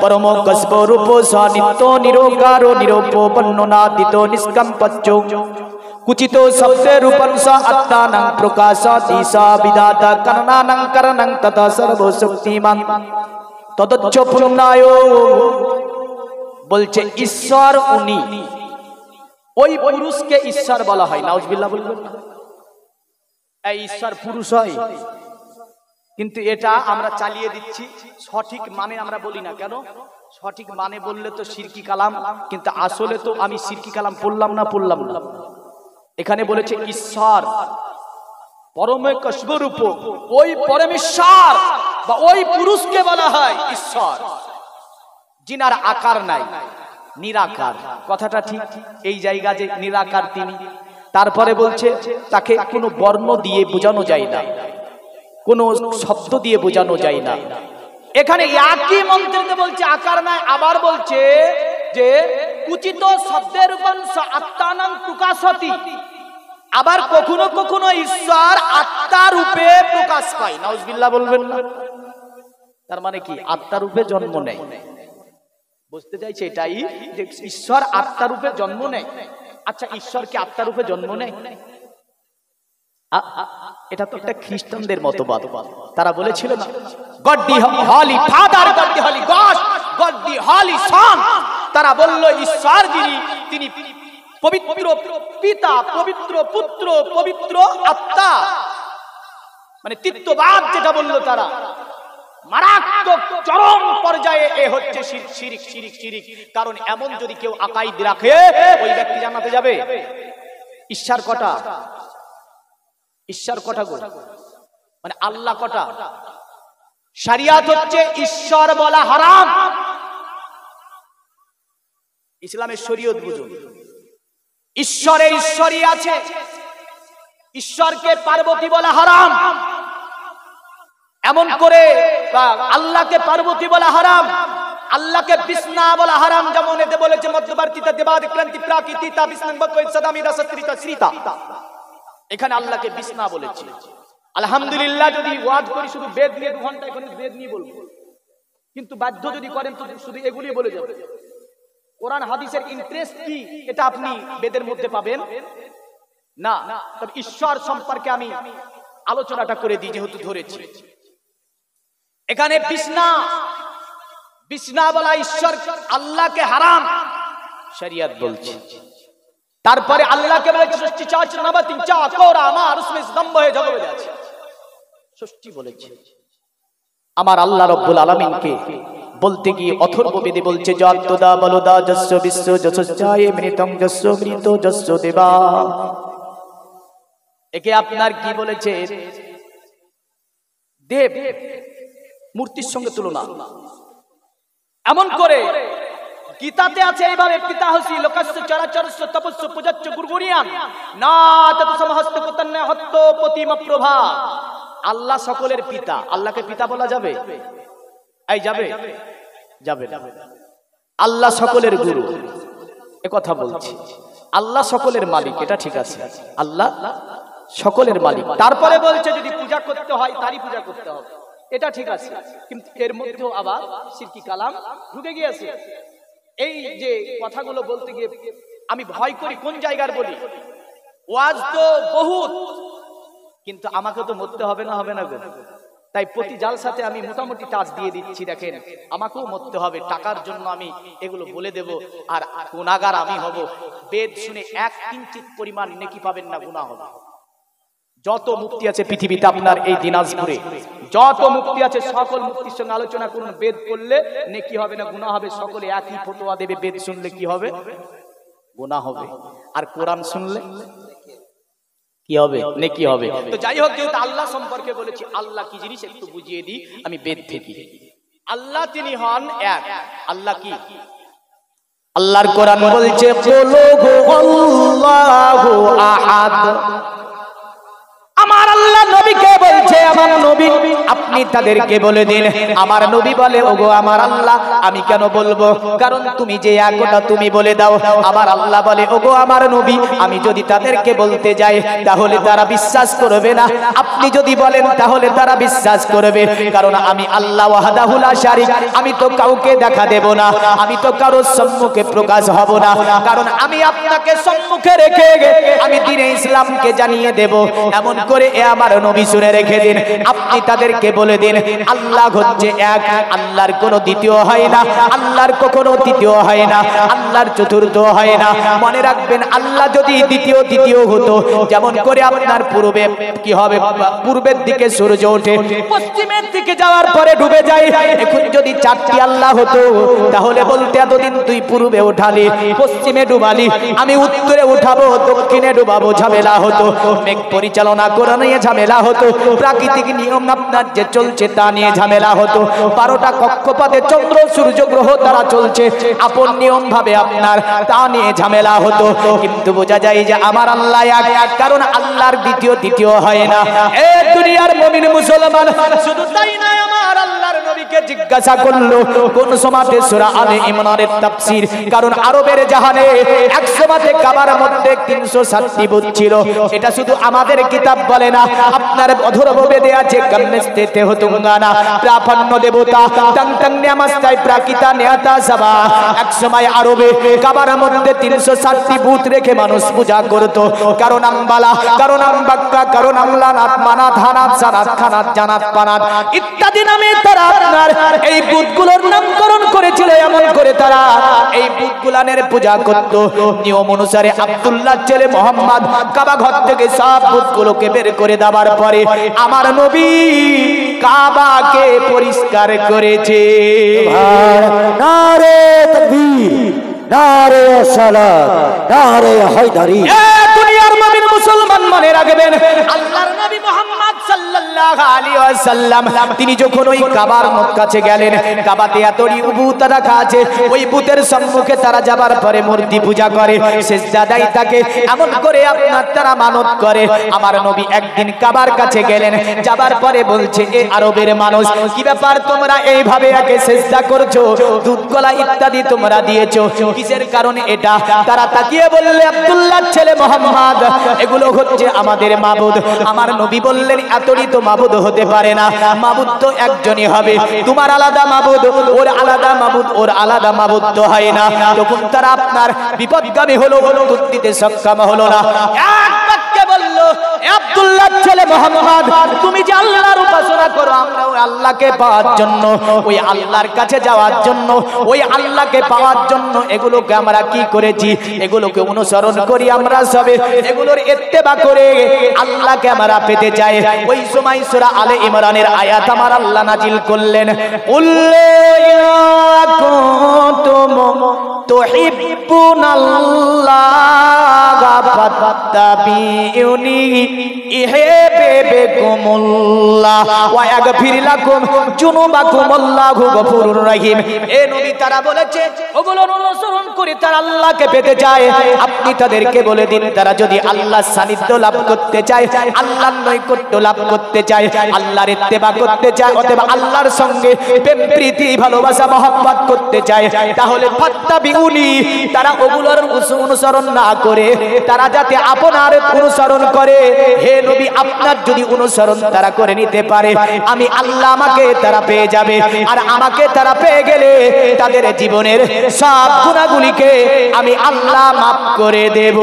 परमो कस्वरूप सानित्यो निरोगारो निरोपोपन्ननादितो निष्कम्पच्चो कुचितो शब्दे रूपं सा आत्मानं प्रकाशति सा विधाता करणानं करणं तथा सर्वशक्तिमान तदच्च पुण्यो বলছে ঈশ্বর উনি ওই পুরুষকে ঈশ্বর বলা হয় নাউজুবিল্লাহ বলবেন না এই ঈশ্বর পুরুষ হয় কিন্তু এটা আমরা চালিয়ে দিচ্ছি সঠিক মানে আমরা বলি না কেন সঠিক মানে বললে তো শিরকি কালাম কিন্তু আসলে তো আমি শিরকি কালাম পড়লাম না এখানে বলেছে ঈশ্বর পরমেশ্বর স্বরূপ ওই পরমেশ্বর বা ওই পুরুষকে বলা হয় ঈশ্বর जिनार आकार नाई निराकार कथाटा ठीक এই জায়গা যে নিরাকার তিনি তারপরে বলছে তাকে কোনো বর্ণ দিয়ে বোঝানো যায় না কোনো শব্দ দিয়ে বোঝানো যায় না এখানে একই মন্ত্রতে বলছে আকার নাই আবার বলছে যে উচিত শব্দের রূপংশ আত্মানাং প্রকাশতি আবার কখনো কখনো ঈশ্বর আত্মা রূপে প্রকাশ পায় নাউজুবিল্লাহ বলবেন না তার মানে কি আত্মা রূপে জন্ম নেয় বুঝতে চাইছে এটাই যে ঈশ্বর আত্মা রূপে জন্ম নেয় আচ্ছা ঈশ্বর কি আত্মা রূপে জন্ম নেয় এটা তো একটা খ্রিস্টানদের মতবাদ তারা বলেছিল না গড দি হলি ফাদার গড দি হলি গড গড দি হলি সন তারা বলল ঈশ্বর যিনি তিনি পবিত্র পিতা পবিত্র পুত্র পবিত্র আত্মা মানে তৃতীয়বাদ যেটা বলল তারা মারাত্মক চরম পর্যায়ে এ হচ্ছে শিরক শিরক শিরক কারণ এমন যদি কেউ আকাইদ রাখে ওই ব্যক্তি জান্নাতে যাবে ঈশ্বর কটা গো মানে আল্লাহ কটা শরিয়ত হচ্ছে ঈশ্বর বলা হারাম ইসলামের শরীয়ত বুঝুন ঈশ্বরে ঈশ্বরই আছে ঈশ্বরকে পার্বতী বলা হারাম এমন করে আল্লাহকে পার্বতী বলা হারাম আল্লাহকে বিষ্ণা বলা হারাম যেমন এতে বলেছে মধ্যবর্তীতা দেবাদি ক্রান্তি প্রাকৃতিতা বিষ্ণাং বকৈত সদামিদা সত্রিতা শ্রীতা এখানে আল্লাহকে বিষ্ণা বলেছে আলহামদুলিল্লাহ যদি ওয়াজ করি শুধু বেদ নিয়ে 2 ঘন্টা এখন বেদ নিয়ে বলবো কিন্তু বাধ্য যদি করেন তো শুধু এগুলি বলে যাবে কোরআন হাদিসের ইন্টারেস্ট কি এটা আপনি বেদের মধ্যে পাবেন না তবে ঈশ্বর সম্পর্কে আমি আলোচনাটা করে দিই যেহেতু ধরেছি এখানে বিষ্ণা বলা ঈশ্বর আল্লাহকে হারাম শরিয়ত বলছে তারপরে আল্লাহকে বলেছে ষষ্ঠী চাচর নবতিন চা কোরা আমার उसमें স্তম্ভ হয়ে ঝগড়ে আছে ষষ্ঠী বলেছে আমার আল্লাহ রাব্বুল আলামিনকে বলতে গিয়ে অথর্ব বেদে বলছে যত্তদা বলদা যস্য বিশ্ব যশশ্চায়ে মৃতং যস্য মৃত যস্য দেবা একে আপনার কি বলেছে দেব মূর্তির সঙ্গে তুলনা এমন করে গীতাতে আছে এইভাবে পিতা হসি লোকস্য চরাচরস্য তপস্য পূজাচ্য গুরগুরিয়ান না তত সমহস্ত পতন্য হত্ত প্রতিম প্রভা আল্লাহ সকলের পিতা আল্লাহকে পিতা বলা যাবে এই যাবে আল্লাহ সকলের গুরু এ কথা বলছি আল্লাহ সকলের মালিক এটা ঠিক আছে আল্লাহ সকলের মালিক তারপরে বলছে যদি পূজা করতে হয় তারই পূজা করতে হবে এটা ঠিক আছে কিন্তু এর মধ্যেও আবার শিরকি কালাম ঢুকে গিয়েছে এই যে কথাগুলো বলতে গিয়ে আমি ভয় করি কোন জায়গার বলি ওয়াজ তো বহুত কিন্তু আমাকে তো মরতে হবে না গো তাই প্রতি জালসাতে আমি মোটামুটি টাচ দিয়ে দিচ্ছি দেখেন আমাকেও মরতে হবে টাকার জন্য আমি এগুলো বলে দেব আর গুনাহগার আমি হব বেদ শুনে এক কিঞ্চিত পরিমাণ নেকি পাবেন না গুনাহ হবে যত মুক্তি আছে পৃথিবীতে আপনার এই দিনাজপুরে যত মুক্তি আছে সকল মুক্তির সঙ্গে আলোচনা করুন বেদ পড়লে নেকি হবে না গুনাহ হবে সকলে একই ফতোয়া দেবে বেদ শুনলে কি হবে গুনাহ হবে আর কোরআন শুনলে কি হবে নেকি হবে তো যাই হোক যেহেতু আল্লাহ সম্পর্কে বলেছি আল্লাহ কি জিনিস একটু বুঝিয়ে দিই আমি বেদ থেকে আল্লাহ তিনি হন এক আল্লাহ কি আল্লাহর কোরআন বলছে বলো গো আল্লাহু আহাদ আমার আল্লাহ নবীকে বলছে আমার নবী আপনি আপনি তাদেরকে বলে দিন। আমার নবী বলে, ওগো আমার আল্লাহ, আমি কেন বলবো? কারণ তুমি যে একটা তুমি বলে দাও। আমার আল্লাহ বলে, ওগো আমার নবী, আমি যদি তাদেরকে বলতে যাই তাহলে তারা বিশ্বাস করবে না। আপনি যদি বলেন তাহলে তারা বিশ্বাস করবে। কারণ আমি আল্লাহ ওয়াহদাহু লা শারীক, আমি তো কাউকে দেখা দেব না, আমি তো কারোর সম্মুখে প্রকাশ হব না। কারণ আমি আপনাকে সম্মুখে রেখে আমি দ্বীনে ইসলামকে জানিয়ে দেব। এমন করে এ আমার নবী শুনে রেখে দিন। আপনি তাদেরকে বলে দিন, আল্লাহ হচ্ছে এক, আল্লাহর কোনো দ্বিতীয় হয় না, আল্লাহর কখনো তৃতীয় হয় না, আল্লাহর চতুর্থ হয় না। মনে রাখবেন, আল্লাহ যদি দ্বিতীয় হতো, যেমন করে আপনার পূর্বে কি হবে, পূর্বের দিকে সূর্য ওঠে, পশ্চিমের দিকে যাওয়ার পরে ডুবে যায়। এখন যদি চারটি আল্লাহ হতো তাহলে বলতে, এতদিন তুই পূর্বে উঠালি, পশ্চিমে ডুবালি, আমি উত্তরে উঠাবো, দক্ষিণে ডুবাবো, ঝামেলা হতো। মেঘ পরিচালনা করে নিয়ে ঝামেলা হতো, প্রাকৃতিক নিয়ম আপনার যে চলছে তা নিয়ে ঝামেলা হতো। 12টা কক্ষপথে চন্দ্র সূর্য গ্রহ তারা চলছে আপন নিয়ম ভাবে আপনার, তা নিয়ে ঝামেলা হতো। কিন্তু বোঝা যায় যে আমার আল্লাহ এক, কারণ আল্লাহর দ্বিতীয় হয় না। এ দুনিয়ার মুমিন মুসলমান, শুধু তাই নয়, আমার আল্লাহর নবীকে জিজ্ঞাসা করলো কোন সমাতে সূরা আলে ইমরানের তাফসীর। কারণ আরবের জাহানে এক সমাতে কাবার মধ্যে 360টি বুত ছিল। এটা শুধু আমাদের কিতাব বলে না, আপনার অধর্ব বেদে আছে কান্নেস্তেতে হতুঙ্গানা, প্রাফান্য দেবতা তং নিয়ামাস্তায় প্রাকিতা নেয়াতা সাবা। এক সময় আরবে কাবার মধ্যে 360টি বুত রেখে মানুষ পূজা করত। কারণ আমবালা, কারণ আমবাক্কা, কারণ আমলানাত, মানাত, হানাত, সানাত, খানাত, জানাত, পানাত ইত্যাদি নামে তারা আপনার এই বুতগুলোর নামকরণ করেছিল। এমন করে তারা এই বুতগুলানের পূজা করত। নিয়ম অনুসারে আব্দুল্লাহ ছেলে মোহাম্মদ কাবা ঘর থেকে সব বুতগুলোকে বের করে দেওয়ার পরে আমার নবী কাবাকে পরিষ্কার করেছে। নারে তাকবীর, নারে সালাত, নারে হায়দারি। দুনিয়ার মুমিন মুসলমান মনে রাখবেন, আল্লাহর নবী মুহাম্মদ সাল্লাল্লাহু আলাইহি ওয়াসাল্লাম তিনি যখন ওই কাবার কাছে গেলেন, কাবাতে এতটি বুত রাখা আছে, ওই বুতের সম্মুখে তারা যাবার পরে মূর্তি পূজা করে, সিজদায় থাকে, এমন করে আপনার তারা মানত করে। আমার নবী একদিন কাবার কাছে গেলেন, যাবার পরে বলছে, এ আরবের মানুষ, কি ব্যাপার তোমরা এইভাবে একে সিজদা করছো, দুধ কলা ইত্যাদি তোমরা দিয়েছো, কিসের কারণে এটা? তারা তাকিয়ে বললে, আব্দুল্লাহ ছেলে মোহাম্মদ, এগুলো হচ্ছে আমাদের মাবুদ। আমার নবী বললেন, এতই তো মাবুদ হতে পারে না, মাবুদ তো একজনই হবে, তোমার আলাদা মাবুদ, ওর আলাদা মাবুদ, ওর আলাদা মাবুদ তো হয় না। তখন তারা আপনার বিপদগামী হলো, উত্তর দিতে সক্ষম হলো না। এক বাক্যে বলল, আব্দুল্লাহ ছেলে মোহাম্মদ, তুমি যে আল্লাহর উপাসনা করো, আমরা ওই আল্লাহকে পাওয়ার জন্য, ওই আল্লাহর কাছে যাওয়ার জন্য, ওই আল্লাহকে পাওয়ার জন্য এগুলোকে আমরা কি করেছি, এগুলোকে অনুসরণ করি আমরা সবে, এগুলোর ইত্তেবা করে আল্লাহকে আমরা পেতে চাই। ওই সময় সূরা আলে ইমরানের আয়াত আমার আল্লাহ নাজিল করলেন, কুনতুম তুহিব্বুনাল্লাহা ফাত্তাবিউনি ইউহিব্বুকুমুল্লাহ ওয়া ইয়াগফির লাকুম যুনুবাকুম আল্লাহু গফুরুর রহিম। এ নবী তারা বলেছে ওগুলোর অনুসরণ করে তারা আল্লাহকে পেতে চায়। আপনি তাদেরকে বলে দিন, তারা যদি আল্লাহর সান্নিধ্য লাভ করতে চায়, আল্লাহর নৈকট্য লাভ করতে চায়, আল্লাহর ইত্তেবা করতে চায়, অথবা আল্লাহর সঙ্গে প্রেম প্রীতি ভালোবাসা মহব্বত করতে চায়, তাহলে ফাত্তাবিউনি, তারা ওগুলোর অনুসরণ না করে তারা যাতে আপনার অনুসরণ করে। হে নবী, আপনার যদি অনুসরণ তারা করে নিতে পারে, আমি আল্লাহ আমাকে তারা পেয়ে যাবে, আর আমাকে তারা পেয়ে গেলে তাদের জীবনের সব গুনাহগুলিকে আমি আল্লাহ মাফ করে দেব।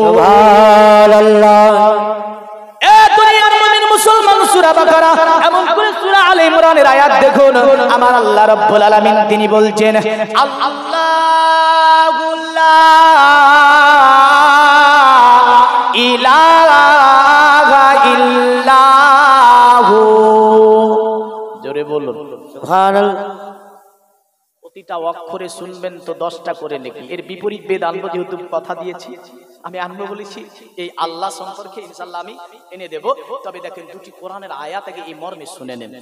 সুবহানাল্লাহ। এ দুনিয়ার মুমিন মুসলমান, সূরা বাকারা এমন করে সূরা আলে ইমরানের আয়াত দেখুন, আমার আল্লাহ রাব্বুল আলামিন তিনি বলছেন, আল্লাহু লা ইলাহা ইল্লাহু। জোরে বলুন সুবহানাল্লাহ। প্রতিটা অক্ষরে শুনবেন তো 10টা করে লিখি। এর বিপরীত বেদ আনবো, যেহেতু কথা দিয়েছি আমি আনবো বলেছি। এই আল্লাহ সম্পর্কে ইনশাআল্লাহ আমি এনে দেব। তবে দেখেন, দুটি কোরআনের আয়াত আগে এই মর্মে শুনে নেন।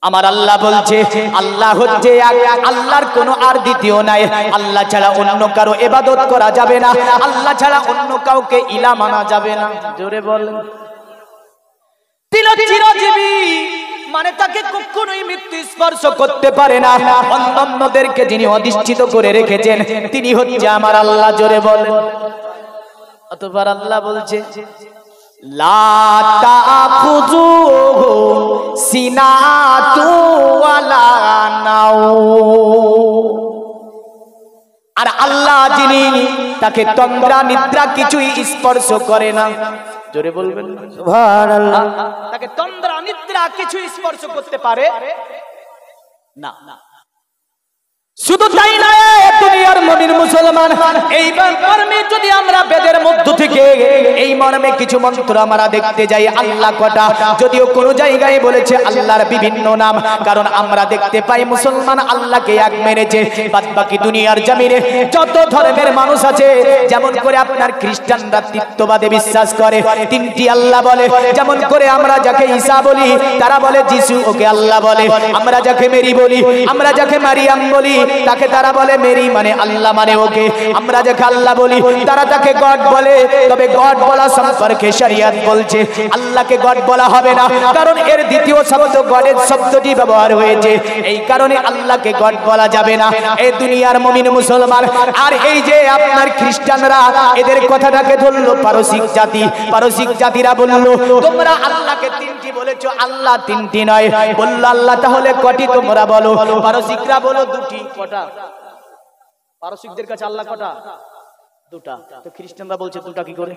আমার আল্লাহ বলছে, আল্লাহ হচ্ছে এক, আল্লাহর কোনো আর দ্বিতীয় নাই, আল্লাহ ছাড়া অন্য কারো ইবাদত করা যাবে না, আল্লাহ ছাড়া অন্য কাউকে ইলাহ মানা যাবে না। জোরে বলেন। তিনি চিরজীবী, মানে তাকে কখনোই মৃত্যু স্পর্শ করতে পারে না। অন্যদেরকে যিনি অধিষ্ঠিত করে রেখেছেন তিনি হচ্ছে আমার আল্লাহ। জোরে বলেন। অতঃপর আল্লাহ বলছে লা তাখুযুহু সিনাতু ওয়ালা নাওম। আর আল্লাহ যিনি তাকে তন্দ্রা নিদ্রা কিছুই স্পর্শ করে না। জোরে বলবেন সুবহানাল্লাহ। তাকে তন্দ্রা নিদ্রা কিছু স্পর্শ করতে পারে না। শুধু তাই নয়, দুনিয়ার মুমিন মুসলমান, এই মর্মে যদি আমরা বেদের মধ্য থেকে এই মর্মে কিছু মন্ত্র আমরা দেখতে যাই, আল্লাহ কটা, যদিও কোন জায়গায় বলেছে আল্লাহর বিভিন্ন নাম, কারণ আমরা দেখতে পাই মুসলমান আল্লাহকে এক মেনেছে। বাদ বাকি দুনিয়ার জমিনে যত ধর্মের মানুষ আছে, যেমন করে আপনার খ্রিস্টানরা তৃতীয়বাদে বিশ্বাস করে, তিনটি আল্লাহ বলে। যেমন করে আমরা যাকে ঈসা বলি তারা বলে যিশু, ওকে আল্লাহ বলে। আমরা যাকে মেরি বলি, আমরা যাকে মারিয়াম বলি, তাকে তারা বলে মেরি মানে আল্লাহ মানে ওকে। আমরা যাকে আল্লাহ বলি তারা তাকে গড বলে। তবে গড বলা সম্পর্কে শরীয়ত বলছে আল্লাহকে গড বলা হবে না, কারণ এর দ্বিতীয় শব্দ গডের শব্দটি ব্যবহার হয়েছে, এই কারণে আল্লাহকে গড বলা যাবে না। এই দুনিয়ার মুমিন মুসলমান আর এই যে আপনার খ্রিস্টানরা, এদের কথাটাকে ধরলো পারসিক জাতি। পারসিক জাতিরা বললো তোমরা আল্লাহকে তিনটি বলেছো, আল্লাহ তিনটি নয়। বললো আল্লাহ তাহলে কটি তোমরা বলো। পারসিকরা বলো দুটি। কটা? পারসিকদের কাছে আল্লাহ কটা? দুটা। তো খ্রিস্টানরা বলছে দুটা কি করে?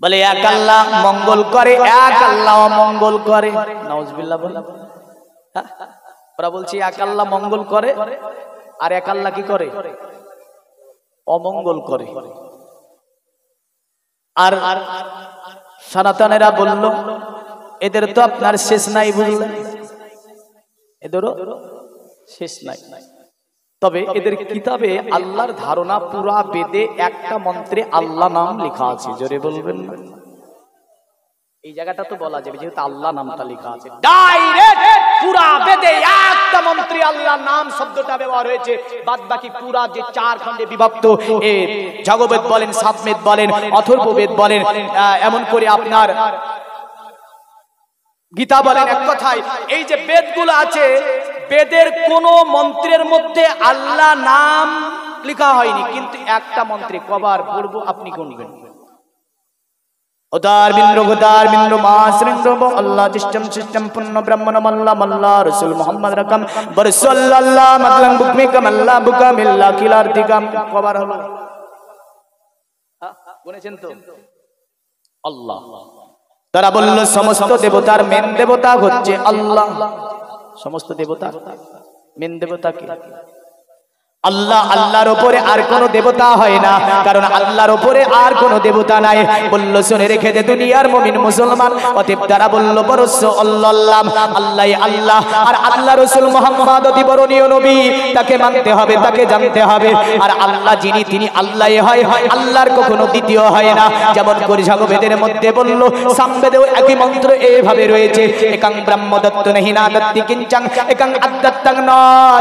বলে এক আল্লাহ মঙ্গল করে, এক আল্লাহ অমঙ্গল করে। নাউজুবিল্লাহ বলে। ওরা বলছে এক আল্লাহ মঙ্গল করে আর এক আল্লাহ কি করে? অমঙ্গল করে। আর সনাতনেরা বলল এদের তো আপনার শেষ নাই, বুঝলেন? এদেরও শেষ নাই। তবে এদের কিতাবে আল্লাহর ধারণা পুরা বেদে একটা মন্ত্রে আল্লাহ নাম লেখা আছে। জোরে বলবেন না? এই জায়গাটা তো বলা যাবে যেহেতু আল্লাহ নামটা লেখা আছে। ডাইরেক্ট পুরা বেদে একটা মন্ত্রে আল্লাহ নাম শব্দটা ব্যবহার হয়েছে। বাদ বাকি পুরা যে চার খণ্ডে বিভক্ত, এ জগবেদ বলেন, সামবেদ বলেন, অথর্ববেদ বলেন, এমন করে আপনার গীতা বলেন, এক কথায় এই যে বেদগুলো আছে, বেদের কোন মন্ত্রের মধ্যে আল্লাহ নাম লেখা হয়নি, কিন্তু একটা মন্ত্রে কবার পড়বো আপনি গুনবেন। উদার বিন্দ্র গোদার বিন্দ্র মাসৃন্দ্র আল্লাহ সিস্টেম সিস্টেম পূর্ণ ব্রাহ্মণ মাল্লা মাল্লা রাসূল মুহাম্মদ রাকাম বরসাল্লাল্লাহু মাতলাম বুকমিকাম আল্লাহ বুকাম ইল্লা কিলারতিকাম। কবার হলো গুনেছেন তো? আল্লাহ। তারা বলল সমস্ত দেবতার মেন দেবতা হচ্ছে আল্লাহ। সমস্ত দেবতা মেন দেবতা কি? আল্লাহ। আল্লাহর উপরে আর কোন দেবতা হয় না, কারণ আল্লাহর উপরে আর কোন দেবতা নাই। বলল শুনে রেখে দে দুনিয়ার মুমিন মুসলমান। অতএব তারা বলল বরস আল্লাহ, আল্লাহ আল্লাহ, আর আল্লাহ রাসূল মুহাম্মদ অতি বরণীয় নবী, তাকে মানতে হবে, তাকে জানতে হবে। আর আল্লাহ যিনি তিনি আল্লাহই হয়, আল্লাহর কখনো দ্বিতীয় হয় না। যেমন করে জগবেদের মধ্যে বলল, সামবেদেও একই মন্ত্র এইভাবে রয়েছে, একাং ব্রহ্মদত্ত নহি না দত্তি কিঞ্চং একাং আদ্যত্তং না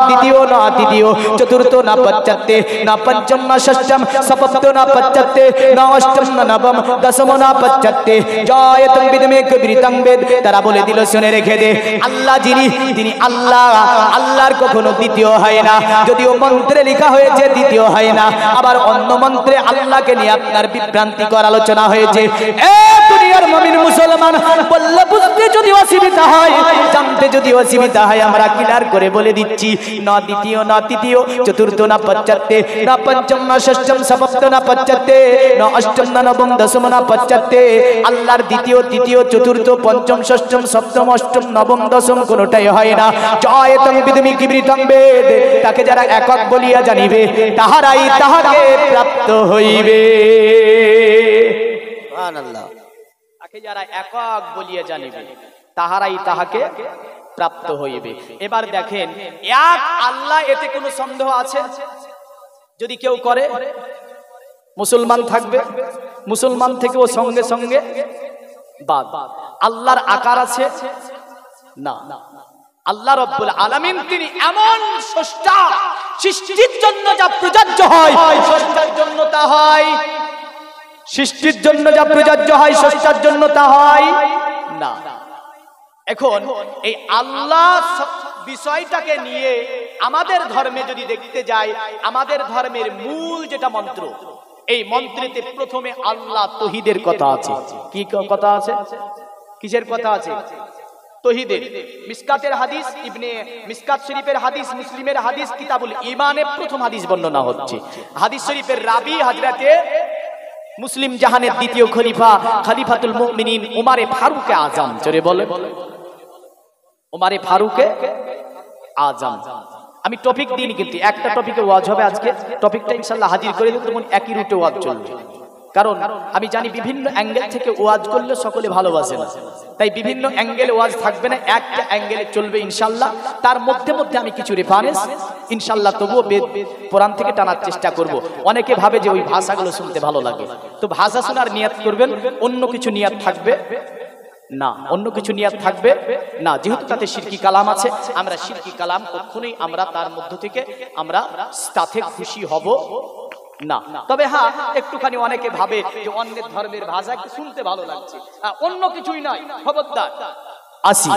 দ্বিতীয় না তৃতীয় চতুর্থ না পঞ্চমতে না পঞ্চম না ষষ্ঠম সপ্তম না পঞ্চমতে না অষ্টম না নবম দশম না পঞ্চমতে জয়তং বিদমে কবিরতং বেদ। তারা বলে দিল শুনে রেখে দে আল্লাহ যিনি তিনি আল্লাহ, আল্লাহর কখনো দ্বিতীয় হয় না। যদিও মন্ত্রে লেখা হয়েছে দ্বিতীয় হয় না, আবার অন্য মন্ত্রে আল্লাহকে নিয়ে আপনার বিভ্রান্তিকর আলোচনা হয়েছে। এ দুনিয়ার মুমিন মুসলমান, বললে বুঝতে যদি অসুবিধা হয়, জানতে যদি অসুবিধা হয়, আমরা ক্লিয়ার করে বলে দিচ্ছি, না দ্বিতীয় না তৃতীয় চতুর্থ না পঞ্চমতে না পঞ্চম না ষষ্ঠম সপ্তম না পঞ্চমতে না অষ্টম না নবম দশম না পঞ্চমতে আল্লাহর দ্বিতীয় তৃতীয় চতুর্থ পঞ্চম ষষ্ঠম সপ্তম অষ্টম নবম দশম কোনটাই হয় না। জয়তং বিদমি কিবৃতং বেদ। তাকে যারা একক বলিয়া জানিবে তাহারাই তাহাকে প্রাপ্ত হইবে। সুবহানাল্লাহ। তাকে যারা একক বলিয়া জানিবে তাহারাই তাহাকে প্রাপ্ত হইবে। এবার দেখেন এক আল্লাহ, এতে কোনো সন্দেহ আছে? যদি কেউ করে মুসলমান থাকবে, মুসলমান থেকেও সঙ্গে সঙ্গে বাদ। আল্লাহর আকার আছে না। আল্লাহ রাব্বুল আলামিন তিনি এমন স্রষ্টা, সৃষ্টির জন্য যা প্রযোজ্য হয় স্রষ্টার জন্য তা হয়, সৃষ্টির জন্য যা প্রযোজ্য হয় স্রষ্টার জন্য তা হয় না। এখন এই আল্লাহ বিষয়টাকে নিয়ে আমাদের ধর্মে যদি দেখতে যাই, আমাদের ধর্মের মূল যেটা মন্ত্র, এই মন্ত্রেতে প্রথমে আল্লাহ তৌহিদের কথা আছে। কি কথা আছে? কিসের কথা আছে? তৌহিদের। মিসকাতের হাদিস, ইবনে মিসকাত শরীফের হাদিস, মুসলিমের হাদিস, কিতাবুল ঈমানে প্রথম হাদিস বর্ণনা হচ্ছে। হাদিস শরীফের রাবি হযরতে মুসলিম জাহানের দ্বিতীয় খলিফা খলিফাতুল মুমিনিন উমারে ফারুকে আজম। জোরে বলেন, উমারে ফারুকে আজম। আমি টপিক দিইনি, কিন্তু একটা টপিকে ওয়াজ হবে আজকে। টপিকটা ইনশাআল্লাহ হাজির করে দেব, তখন একই রুটে ওয়াজ চলবে। কারণ আমি জানি বিভিন্ন অ্যাঙ্গেল থেকে ওয়াজ করলে সকলে ভালোবাসে না, তাই বিভিন্ন অ্যাঙ্গেলে ওয়াজ থাকবে না, একটা অ্যাঙ্গেলে চলবে ইনশাআল্লাহ। তার মধ্যে মধ্যে আমি কিছু রেফারেন্স ইনশাআল্লাহ তবুও কোরআন থেকে টানার চেষ্টা করব। অনেকে ভাবে যে ওই ভাষাগুলো শুনতে ভালো লাগে, তো ভাষা শোনার নিয়াত করবেন, অন্য কিছু নিয়াত থাকবে না, অন্য কিছু নিয়াত থাকবে না। যেহেতু তাতে শিরকি কালাম আছে, আমরা শিরকি কালাম কখনোই আমরা তার মধ্য থেকে আমরা তাতে খুশি হব না। তবে হ্যাঁ, একটুখানি অনেকে ভাবে যে অন্যের ধর্মের ভাষা কি শুনতে ভালো লাগছে, অন্য কিছুই নয়। খবরদার আসি।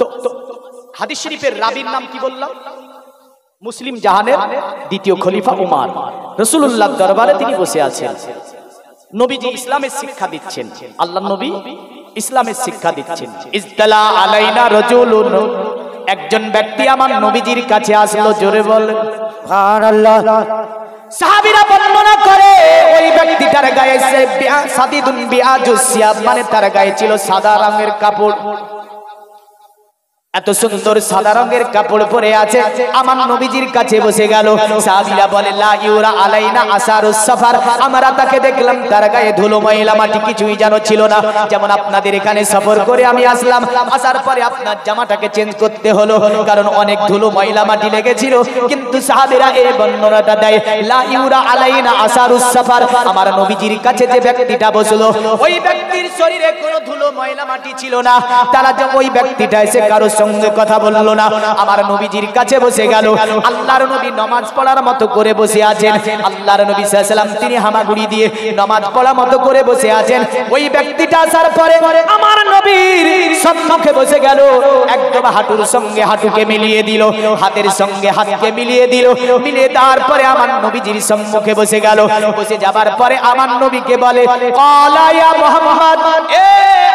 তো হাদিস শরীফের রাবীর নাম কি বললাম? মুসলিম জাহানের দ্বিতীয় খলিফা উমার। রাসূলুল্লাহর দরবারে তিনি বসে আছেন। নবীজি ইসলামের শিক্ষা দিচ্ছেন, আল্লাহর নবী ইসলামের শিক্ষা দিচ্ছেন। ইজতালা আলাইনা রাজুলুন, একজন ব্যক্তি আমার নবীজির কাছে আসলো। জোরে বলেন সুবহানাল্লাহ। সাহাবীরা বর্ণনা করে ওই ব্যক্তিটার গায়ে সাদিদুন বিআজুস সিয়াব, মানে তার গায়ে ছিল সাদা রঙের কাপড়। এত সুন্দর সাদা রঙের কাপড় পরে আছে, আমার নবীজির কাছে বসে গেল। সাহাবীরা বলে লা ইউরা আলাইনা আসারুস সাফার, আমরা তাকে দেখলাম তার গায়ে ধুলো ময়লা মাটি কিছুই যেন ছিল না। যেমন আপনাদের এখানে সফর করে আমি আসলাম, আসার পরে আপনার জামাটাকে চেঞ্জ করতে হলো, কারণ অনেক ধুলো ময়লা মাটি লেগেছিল। কিন্তু সাহাবীরা এই বর্ণনাটা দেয় লা ইউরা আলাইনা আসারুস সাফার, আমার নবীজির কাছে যে ব্যক্তিটা বসলো ওই ব্যক্তির শরীরে কোনো ধুলো ময়লা মাটি ছিল না। তারা যে ওই ব্যক্তিটা এসে কারো সঙ্গে কথা বললো না, আমার নবীজির কাছে বসে গেল। আল্লাহর নবী নামাজ পড়ার মতো করে বসে আছেন। আল্লাহর নবী সাল্লাল্লাহু আলাইহি সাল্লাম তিনি হামাগুড়ি দিয়ে নামাজ পড়ার মতো করে বসে আছেন। ওই ব্যক্তিটা আসার পরে আমার নবীর সম্মুখে বসে গেল, একদম হাঁটুর সঙ্গে হাঁটুকে মিলিয়ে দিল, হাতের সঙ্গে হাতকে মিলিয়ে দিল। মিলিয়ে দেওয়ার পরে আমার নবীজির সম্মুখে বসে গেল। বসে যাবার পরে আমার নবীকে বলে ক্বালা ইয়া মুহাম্মদ, এ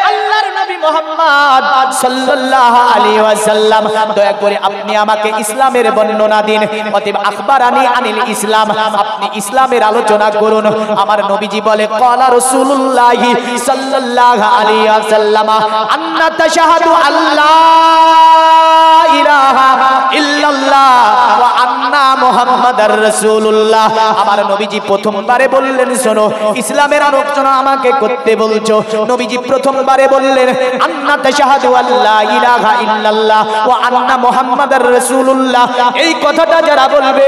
আল্লাহর নবী মুহাম্মদ সাল্লাল্লাহু আলাইহি ওয়াসাল্লাম, দয়া করে আপনি আমাকে ইসলামের বর্ণনা দিন। অতএব আখবারানি আনিল ইসলাম, আপনি ইসলামের আলোচনা করুন। আমার নবীজি বলে ক্বালা রাসূলুল্লাহি সাল্লাল্লাহু আলাইহি ওয়াসাল্লাম আন্না তাশহাদু আল্লা ইলাহা ইল্লাল্লাহ ওয়া আন্না মুহাম্মাদার রাসূলুল্লাহ। আমার নবীজি প্রথমবারে বললেন শোনো, ইসলামের আলোচনা আমাকে করতে বলছো। নবীজি প্রথমবারে বললেন আন্না তাশহাদু আল্লা ইলাহা ইল্লাল্লাহ ওয়া আন্না মুহাম্মাদার রাসূলুল্লাহ। এই কথাটা যারা বলবে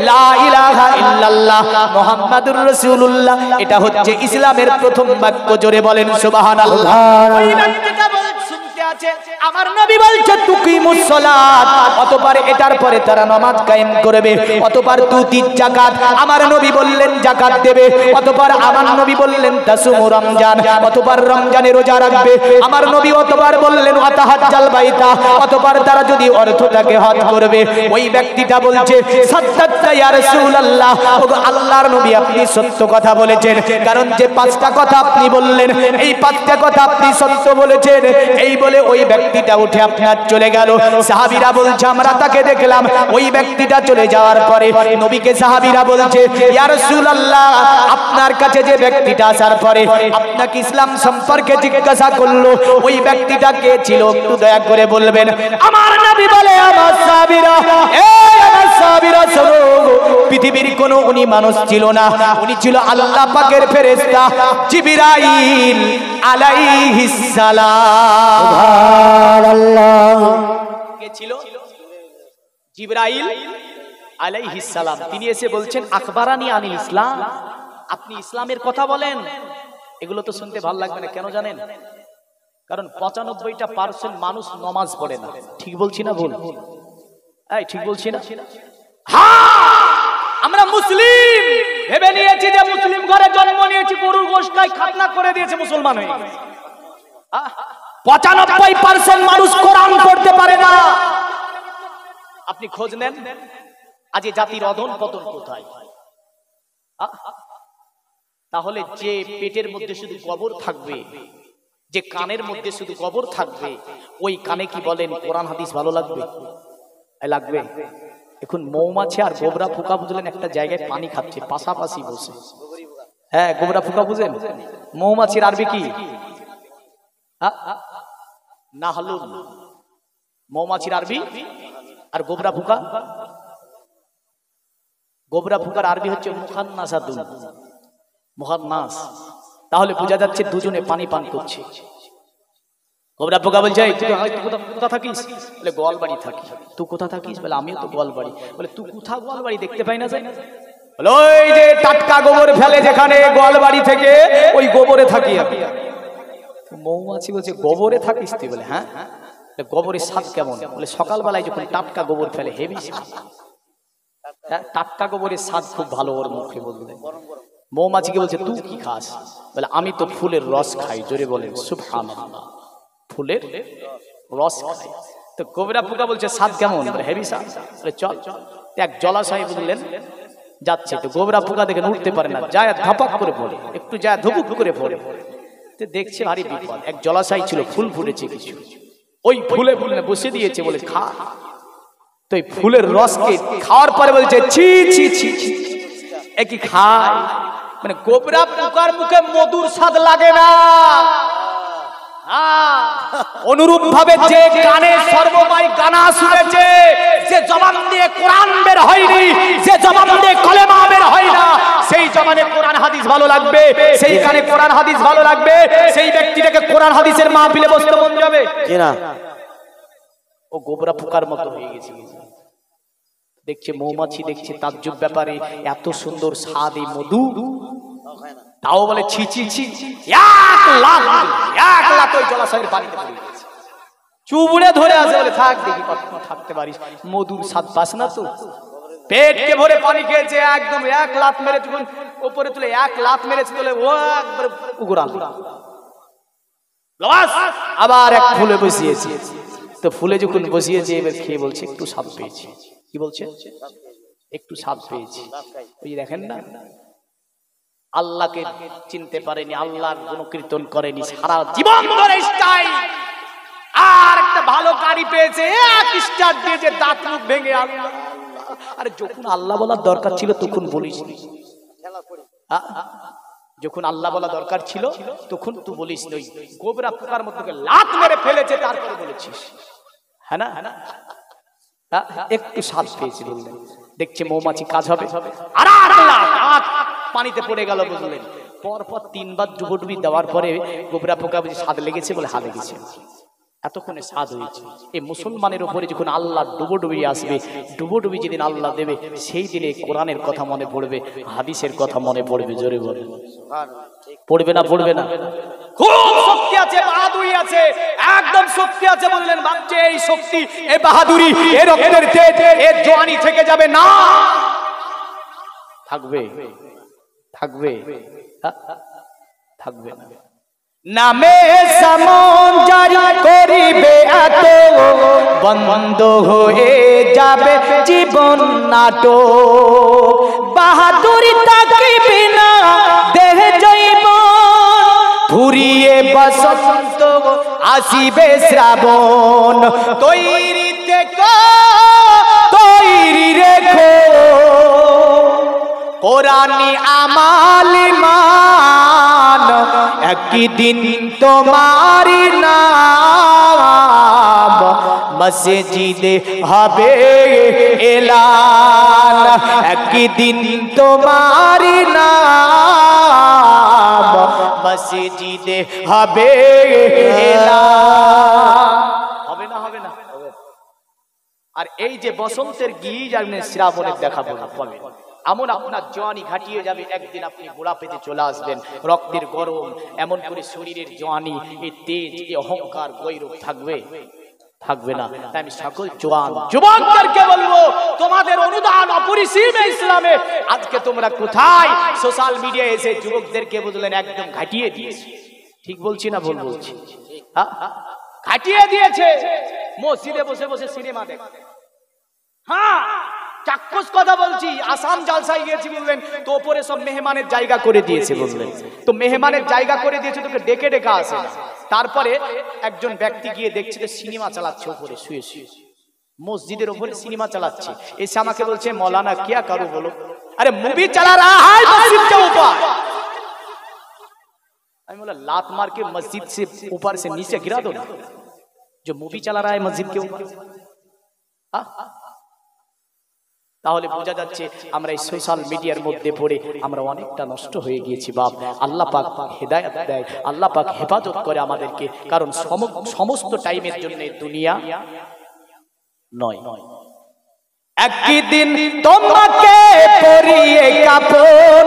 লা ইলাহা ইল্লাল্লাহ মুহাম্মাদুর রাসূলুল্লাহ, এটা হচ্ছে ইসলামের প্রথম বাক্য। জোরে বলেন সুবহানাল্লাহ। ওই ব্যক্তিটা শুনতে আছে, আমার নবী বলছে তুকিমুস সালাত, অতঃপর এটার পরে তারা নামাজ কায়েম করবে। অতঃপর তুতি যাকাত, আমার নবী বললেন যাকাত দেবে। অতঃপর আমার নবী বললেন তাসুমু রমজান, অতঃপর রমজানে রোজা রাখবে। আমার নবী অতঃপর বললেন ওয়াতাহাজ্জাল বাইতা, অতঃপর তারা যদি অর্থটাকে হজ করবে। ওই ব্যক্তিটা বলছে সাদ্দাকতা ইয়া রাসূলুল্লাহ, ওগো আল্লাহর নবী আপনি সত্য কথা বলেছেন, কারণ যে পাঁচটা কথা আপনি বললেন এই পাঁচটা কথা আপনি সত্য বলেছেন। এই বলে ওই ব্যক্তিটা উঠে আপনার চলে গেল। সাহাবীরা বলছে আমরা তাকে দেখলাম। ওই ব্যক্তিটা চলে যাওয়ার পরে নবীকে সাহাবীরা বলছে ইয়া রাসূলুল্লাহ, আপনার কাছে যে ব্যক্তিটা আসার পরে আপনাকে ইসলাম সম্পর্কে জিজ্ঞাসা করলো, ওই ব্যক্তিটা কে ছিল একটু দয়া করে বলবেন। আমার নবী বলে আমার সাহাবীরা, আমার সাহাবীরা শোনো, পৃথিবীর কোনো উনি মানুষ ছিল না, উনি ছিল আল্লাহ পাকের ফেরেশতা জিবরাইল আলাইহিস সালাম। সুবহানাল্লাহ। কে ছিল? জিবরাইল আলাইহিস সালাম। তিনি এসে বলছেন আখবারানি আনিল ইসলাম, আপনি ইসলামের কথা বলেন। এগুলো তো শুনতে ভালো লাগবে না, কেন জানেন? কারণ ৯৫% মানুষ নামাজ পড়ে না। ঠিক বলছি না ভুল? এই ঠিক বলছি না? হ্যাঁ, আমরা মুসলিম ভেবে নিয়েছি যে মুসলিম ঘরে জন্ম নিয়েছি, গরুর গোশত খাই, খাতনা করে দিয়েছে, মুসলমান হয়ে গেছে। 95% মানুষ কোরআন পড়তে পারে না। আপনি খোঁজ নেন আজ এই জাতির অধন পতন কোথায়। তাহলে যে পেটের মধ্যে শুধু গোবর থাকবে, যে কানের মধ্যে শুধু গোবর থাকবে, ওই কানে কি বলেন কোরআন হাদিস ভালো লাগবে? লাগবে? এখন মৌমাছি আর গোবরা পোকা বুঝলেন একটা জায়গায় পানি খাচ্ছে পাশাপাশি বসে। হ্যাঁ, গোবরা পোকা বুঝেন? মৌমাছির আরবি কি? নাহলুন। মৌমাছির আরবি আর গোবরা পোকা, গোবরা পোকার আরবি হচ্ছে মুখান্নাসাতুন, মুখান্নাস। তাহলে বোঝা যাচ্ছে দুজনে পানি পান করছে। গোবরা পোকা বলছে কোথা থাকিস? বলে গোয়ালবাড়ি থাকি। তুই কোথা থাকিস? বলে আমিও তো গোয়ালবাড়ি। বলে তুই কোথা গোয়ালবাড়ি দেখতে পাই না? যাই বলে ওই যে টাটকা গোবর ফেলে যেখানে গোয়ালবাড়ি থেকে, ওই গোবরে থাকি আমি। মৌমাছি বলছে গোবরে থাকিস তুই? বলে হ্যাঁ। গোবরের স্বাদ কেমন? বলে সকালবেলায় যখন টাটকা গোবর ফেলে হেবি স্বাদ। টাটকা গোবরের স্বাদ খুব ভালো ওর মুখে। বললে মৌমাছিকে বলছে তুই কি খাস? বলে আমি তো ফুলের রস খাই। জোরে বলেন সুবহানাল্লাহ। ফুলের রস খাই। তো গোবরা পোকা বলছে স্বাদ কেমন? বলে হেবি স্বাদ। বলে চল। এক জলাশয় বুঝলেন যাচ্ছে, তো গোবরা পোকা দেখে উঠতে পারে না, যায় ধাপাক করে পড়ে, একটু যায় ধুপুক করে পড়ে। দেখছে ভারী বিপদ। এক জলাশয় ছিল, ফুল ফুটেছে কিছু, ওই ফুলে ফুলে বসে দিয়েছে, বলে খা। তো এই ফুলের রসকে খাওয়ার পরে বলছে ছি ছি ছি, একই খায়। মানে গোবরা পোকার মুখে মধুর স্বাদ লাগে না। অনুরূপ ভাবে যে কানে সর্বময় গানা শুনেছে, যে জবান দিয়ে কোরআন বের হয়নি, যে জবান দিয়ে কলেমা বের হয় না, সেই জবানে কোরআন হাদিস ভালো লাগবে, সেই কানে কোরআন হাদিস ভালো লাগবে, সেই ব্যক্তিটাকে কোরআন হাদিসের মাহফিলে বসতে মন যাবে কিনা? ও গোবরা পোকার মতো হয়ে গেছে। দেখছে মৌমাছি, দেখছে তাজ্জুব ব্যাপারে, এত সুন্দর স্বাদ এই মধু, তাও বলে ছি ছি ছি। এক লাখ ওই জলাশয়ের পানিতে পড়ে গেছে, চুবড়ে ধরে আছে। বলে থাক দেখি কতক্ষণ থাকতে পারিস, মধুর স্বাদ পাস না তো? পেটকে ভরে পানি খেয়েছে, একদম এক লাত মেরে যখন উপরে তুলে এক লাত মেরেছে, তুলে ও একবার উগরাল। আবার এক ফুলে বসিয়েছে, তো ফুলে যখন বসিয়েছে এবার খেয়ে বলছে একটু স্বাদ পেয়েছি। কি বলছে? একটু স্বাদ পেয়েছি। ওই দেখেন না, আল্লাহকে চিনতে পারেনি, আল্লাহর গুণকীর্তন করেনি, সারা জীবন ধরে স্টাইল। আর একটা ভালো গাড়ি পেয়েছে, এক স্টার্ট দিয়েছে, দাঁত মুখ ভেঙে আল্লাহ। আরে যখন আল্লাহ বলার দরকার ছিল তখন বলিস, যখন আল্লাহ বলা দরকার ছিল তখন তুই বলিস নই। গোবরা পোকার মধ্যে লাত মেরে ফেলেছে, তারপরে বলেছিস। হ্যাঁ না? একটু স্বাদ পেয়েছি বললেন। দেখছে মৌমাছি কাজ হবে, আর পানিতে পড়ে গেল বুঝলেন। পরপর 3 বার ডুবোডুবি দেওয়ার পরে গোবরা পোকা বুঝি স্বাদ লেগেছে, বলে হা লেগেছে, এতক্ষণে স্বাদ হয়েছে। এই মুসলমানের উপরে যখন আল্লাহ ডুবোডুবি আসবে, ডুবোডুবি যেদিন আল্লাহ দেবে, সেই দিনে কোরআনের কথা মনে পড়বে, হাদিসের কথা মনে পড়বে। জোরে বলে পড়বে না? পড়বে না? খুব শক্তি আছে, বাহাদুরি আছে, একদম শক্তি আছে বললেন। ভাবছে এই শক্তি, এই বাহাদুরি, এই রক্তের তেজ, এই জওয়ানি থেকে যাবে না? থাকবে? থাকবে? থাকবে না। নামে সামন জারি করিবে এত, বন্ধ হয়ে যাবে জীবন নাটক। বাহাদুরি থাকিবে না দেহে জৈব, ফুরিয়ে বসন্ত আসিবে শ্রাবণ। তৈরি থেকো, তৈরি রেখো, কোরআনি আমাল মান, একদিন তোমার নাম মসজিদে হবে এলান। একদিন তোমার নাম মসজিদে হবে এলান। হবে না? হবে না? আর এই যে বসন্তের গীত আর শ্রাবণের দেখাবো না, পাবেন এমন আপনার জওয়ানি ঘাটিয়ে যাবে, একদিন আপনি গোড়া পেতে চলে আসবেন। রক্তের গরম, এমন করে শরীরের জওয়ানি, এই তেজ, এই অহংকার, গৈরব থাকবে? থাকবে না। তাই আমি সকল জওয়ান যুবকদেরকে বলবো, তোমাদের অনুদান অপরিসীম ইসলামে। আজকে তোমরা কোথায়? সোশ্যাল মিডিয়ায় এসে যুবকদেরকে বুঝলেন একদম ঘাটিয়ে দিয়েছে। ঠিক বলছি না ভুল বলছি? কাটিয়ে দিয়েছে মসজিদে বসে বসে সিনেমা দেখে। হ্যাঁ, চাক্ষুষ কথা বলছি। আসাম জালসায় গিয়েছি বললেন তো ওপরে সব মেহমানের জায়গা করে দিয়েছে বললেন, তো মেহমানের জায়গা করে দিয়েছে, তোকে ডেকে ডেকে আসে না। তারপরে একজন ব্যক্তি গিয়ে দেখছে যে সিনেমা চালাচ্ছে ওপরে শুয়ে শুয়ে, মসজিদের ওপরে সিনেমা চালাচ্ছে। এসে আমাকে বলছে মৌলানা কিয়া কারো বলো। अरे मूवी चला रहा है मस्जिद के ऊपर। আমি बोला लात मार के मस्जिद से ऊपर से नीचे गिरा दो ना, जो मूवी चला रहा है मस्जिद के ऊपर। তাহলে বোঝা যাচ্ছে আমরা এই সোশ্যাল মিডিয়ার মধ্যে পড়ে আমরা অনেকটা নষ্ট হয়ে গিয়েছি। বাপ আল্লাহ পাক হেদায়েত দেয়, আল্লাহ পাক হেফাজত করে আমাদেরকে, কারণ সমস্ত টাইমের জন্য দুনিয়া নয়। একদিন তোমাকে পরিয়ে কাপন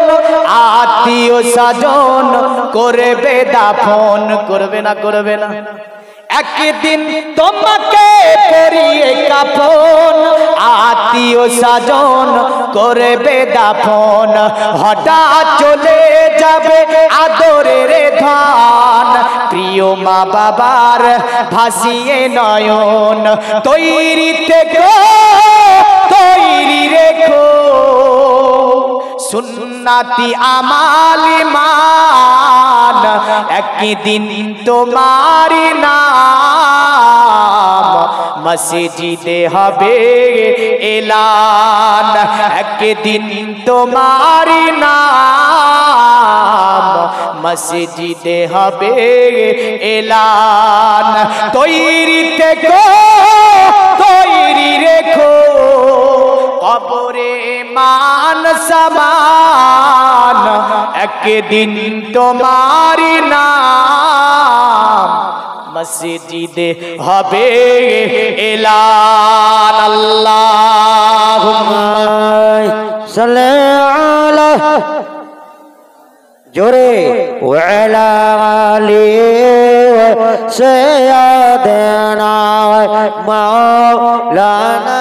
আত্মীয় স্বজন করবে দাফন, করবে না করবে না। একদিন তোমাকে পরিয়ে কাপন আত্মীয় স্বজন করবে দাফন, হঠাৎ চলে যাবে আদরের ধন, প্রিয় মা বাবার ভাসিয়ে নয়ন। তৈরি থেকো তৈরি রেখো সুন্নাতি আমাল মান, একদিন তোমার নাম মসজিদে হবে এলান, একদিন তোমার নাম মসজিদে হবে এলান। তৈরি থেকো তৈরি রেখো কবরে মান সমান, একদিন তোমার নাম মসজিদে হবে এলান। আল্লাহুম্মা সাল্লি আলা জোরে ওয়ালা আলি সাইয়্যিদানা মাওলানা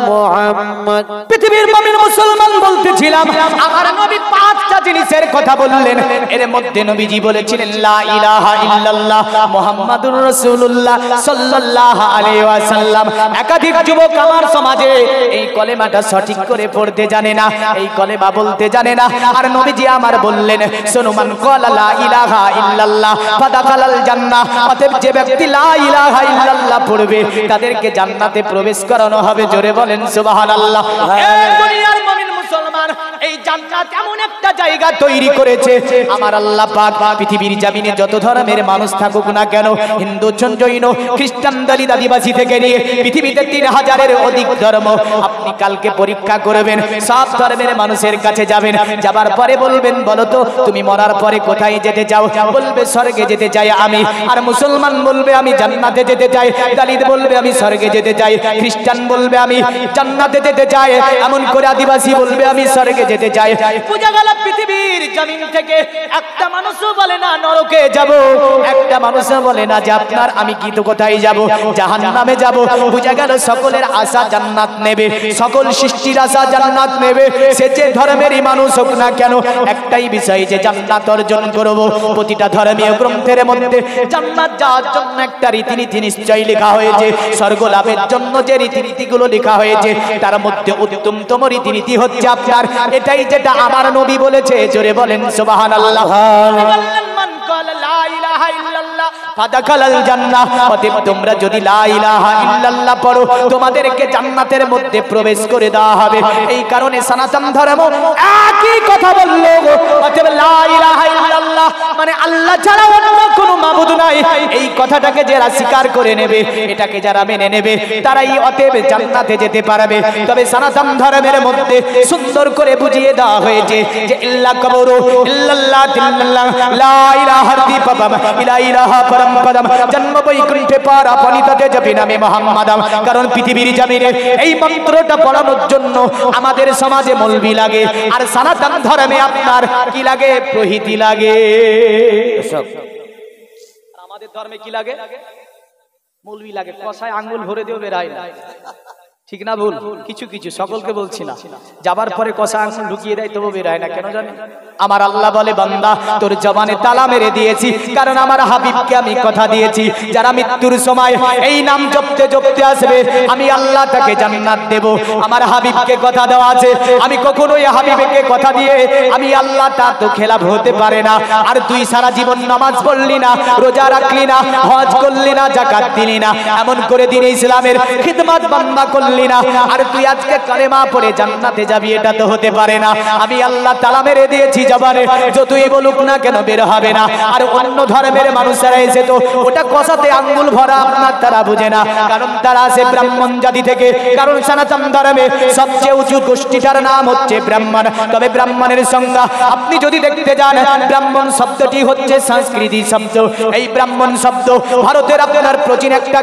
মুহাম্মদ। পৃথিবীর মুমিন মুসলমান বলতেছিলাম আমার নবী পাঁচটা জিনিসের কথা বললেন, এর মধ্যে নবীজি বলেছিলেন লা ইলাহা ইল্লাল্লাহ মুহাম্মাদুর রাসূলুল্লাহ সাল্লাল্লাহু আলাইহি ওয়াসাল্লাম। একাধিক যুবক আমার সমাজে এই কলেমাটা সঠিক করে পড়তে জানে না, এই কলেমা বলতে জানে না। আর নবীজি আমার বললেন শোনো, মান ক্বালা লা ইলাহা ইল্লাল্লাহ ফাদাখালাল জান্নাহ, অতএব যে ব্যক্তি লা ইলাহা ইল্লাল্লাহ পড়বে তাদেরকে জান্নাতে প্রবেশ করানো হবে। জোরে বলেন সুবহানাল্লাহ। এই দুনিয়ার মুমিন মুসলমান, এই জান্নাত এমন একটা জায়গা তৈরি করেছে আমার আল্লাহ পাক। পৃথিবীর জমিনে যত ধর্মের মানুষ থাকুক না কেন, হিন্দু জৈন খ্রিস্টান দলিত আদিবাসী থেকে নিয়ে পৃথিবীতে 3000-এর অধিক ধর্ম, আপনি কালকে পরীক্ষা করবেন, সব ধর্মের মানুষের কাছে যাবেন, যাবার পরে বলবেন বলো তো তুমি মরার পরে কোথায় যেতে চাও? বলবে স্বর্গে যেতে চাই আমি। আর মুসলমান বলবে আমি জান্নাতে যেতে চাই, দলিত বলবে আমি স্বর্গে যেতে চাই, খ্রিস্টান বলবে আমি জান্নাতে যেতে চাই, এমন করে আদিবাসী বলবে আমি স্বর্গে যেতে চাই। বুঝা গেল পৃথিবীর জমিন থেকে একটা মানুষও বলে না নরকে যাব, একটা মানুষও বলে না যে আপনার আমি কি তো কোথায় যাব, জাহান্নামে যাব। বুঝা গেল সকলের আশা জান্নাত নেবে, সকল সৃষ্টির আশা জান্নাত নেবে, সে যে ধর্মেরই মানুষ হোক না কেন, একটাই বিষয় যে জান্নাত অর্জন করব। প্রতিটা ধর্মীয় গ্রন্থের মধ্যে জান্নাত যাওয়ার জন্য একটা রীতিনীতি নিশ্চয়ই লেখা হয়েছে, স্বর্গ লাভের জন্য যে রীতিনীতিগুলো লেখা হয়েছে তার মধ্যে উত্তমতম রীতিনীতি হচ্ছে আপনার এটাই, যেটা আমার নবী বলেছে। জোরে বলেন সুবহানাল্লাহ। মান ক্বালা লা ইলাহা ইল্লাল্লাহ ফাদাখালাল জান্নাহ, অতএব তোমরা যদি লা ইলাহা ইল্লাল্লাহ পড়ো তোমাদেরকে জান্নাতের মধ্যে প্রবেশ করে দেওয়া হবে। এই কারণে সনাতন ধর্ম একই কথা বলল, অতএব লা ইলাহা ইল্লাল্লাহ মানে আল্লাহ ছাড়া অন্য কোনো মাবুদ নাই, এই কথাটাকে যারা স্বীকার করে নেবে, এটাকে যারা মেনে নেবে, তারাই অতএব জান্নাতে যেতে পারবে। তবে সনাতন ধর্মের মধ্যে সুন্দর করে বুঝিয়ে দেওয়া হয়েছে যে ইল্লা কবরু ইল্লাল্লাহ দিল্লাল্লাহ লা ইলাহা দীপবম ইলা ইলাহা পরমপদম জন্ম বৈকুণ্ঠে পারা পনিততে জপি নামে মুহাম্মাদাম। কারণ পৃথিবীর জমিনে এই মন্ত্রটা পড়ানোর জন্য আমাদের সমাজে মৌলবি লাগে, আর সনাতন ধর্মে আপনার কি লাগে? প্রহিতি লাগে। আমাদের ধর্মে কি লাগে? মৌলবি লাগে, কষায় আঙ্গুল ভরে দিও বেরায় না। ঠিক না ভুল? কিছু কিছু, সকলকে বলছি না। যাবার পরে কষা আঙুল ঢুকিয়ে দেয় তবু বের হয় না, কেন জানেন? আমার আল্লাহ বলে, বান্দা তোর জবানে তালা মেরে দিয়েছি, কারণ আমার হাবিবকে আমি কথা দিয়েছি যারা মৃত্যুর সময় এই নাম জপতে জপতে আসবে আমি আল্লাহ তাকে জান্নাত দেব। আমার হাবিবকে কথা দেওয়া আছে, আমি কখনোই হাবিবকে কথা দিয়ে আমি আল্লাহ তা তো খেলাফ হতে পারে না। আর তুই সারা জীবন নামাজ পড়লি না, রোজা রাখলি না, হজ করলি না, যাকাত দিলি না, এমন করে দিন ইসলামের খিদমত বান্দা করলি না, আর তুই আজকে কালেমা পড়ে জান্নাতে যাবি, এটা তো হতে পারে না। আমি আল্লাহ তালা মেরে দিয়েছি জবানে, যতই বলুক না কেন বের হবে না। আর অন্য ধর্মের মানুষেরা এসে তো ওটা কষাতে আঙ্গুল ভরা, আপনার তারা বুঝে না, কারণ তারা আসে ব্রাহ্মণ জাতি থেকে। কারণ সনাতন ধর্মে সবচেয়ে উঁচু গোষ্ঠীটার নাম হচ্ছে ব্রাহ্মণ। তবে ব্রাহ্মণের সংজ্ঞা আপনি যদি দেখতে যান, ব্রাহ্মণ শব্দটি হচ্ছে সংস্কৃতি শব্দ। এই ব্রাহ্মণ শব্দ ভারতের আপনার প্রাচীন একটা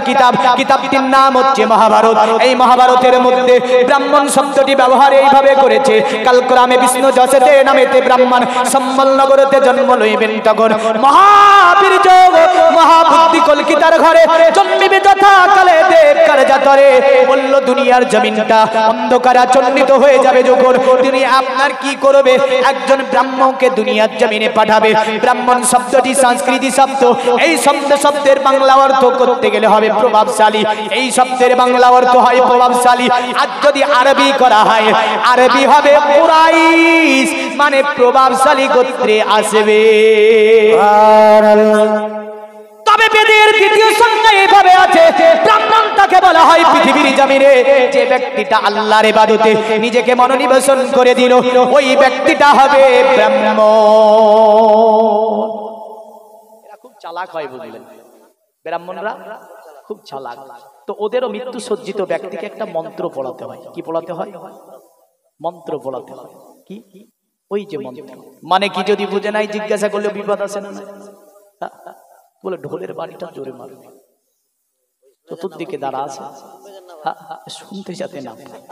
কিতাবটির নাম হচ্ছে মহাভারত। এই মহাভারতের মধ্যে ব্রাহ্মণ শব্দটি ব্যবহার এইভাবে করেছে, কালক্রমে বিষ্ণু যশেতে নামেতে ব্রাহ্মণ সম্বলনগরতে জন্ম লইবেন তখন মহাবীর যোগ মহাবুদ্ধি কলকিতার ঘরে জন্মিবে যথা কালে দেব কারজাতরে। বলল দুনিয়ার জমিনটা অন্ধকারাচ্ছন্নিত হয়ে যাবে যখন তিনি আপনার কি করবে, একজন ব্রাহ্মণকে দুনিয়ার জমিনে পাঠাবে। ব্রাহ্মণ শব্দটি সংস্কৃতি শব্দ। এই শব্দের বাংলা অর্থ করতে গেলে হবে প্রভাবশালী। এই শব্দের বাংলা অর্থ হয় প্রভাবশালী। আর যদি আরবি করা হয়, আরবি হবে কুরাইশ, মানে প্রভাবশালী গোত্রে আসবে। তবে বেদের দ্বিতীয় সংজ্ঞা এইভাবে আছে, ব্রাহ্মণ তাকে বলা হয় পৃথিবীর জমিনে যে ব্যক্তিটা আল্লাহর ইবাদতে নিজেকে মনোনিবেশন করে দিল, ওই ব্যক্তিটা হবে ব্রাহ্মণ। এরা খুব চালাক হয়, বুঝলেন? ব্রাহ্মণরা খুব চালাক। তো ওদেরও মৃত্যু সজ্জিত ব্যক্তিকে একটা মন্ত্র পড়াতে হয়। কি পড়াতে হয়? মন্ত্র পড়াতে হয়। কি? ওই যে মন্ত্র। মানে কি যদি বুঝে নাই জিজ্ঞাসা করলে বিপদ আছে না? বলে ঢোলের বাড়িটা জোরে মারবে, চতুর্দিকে দাঁড়া আছে, শুনতে যাতে না পায়।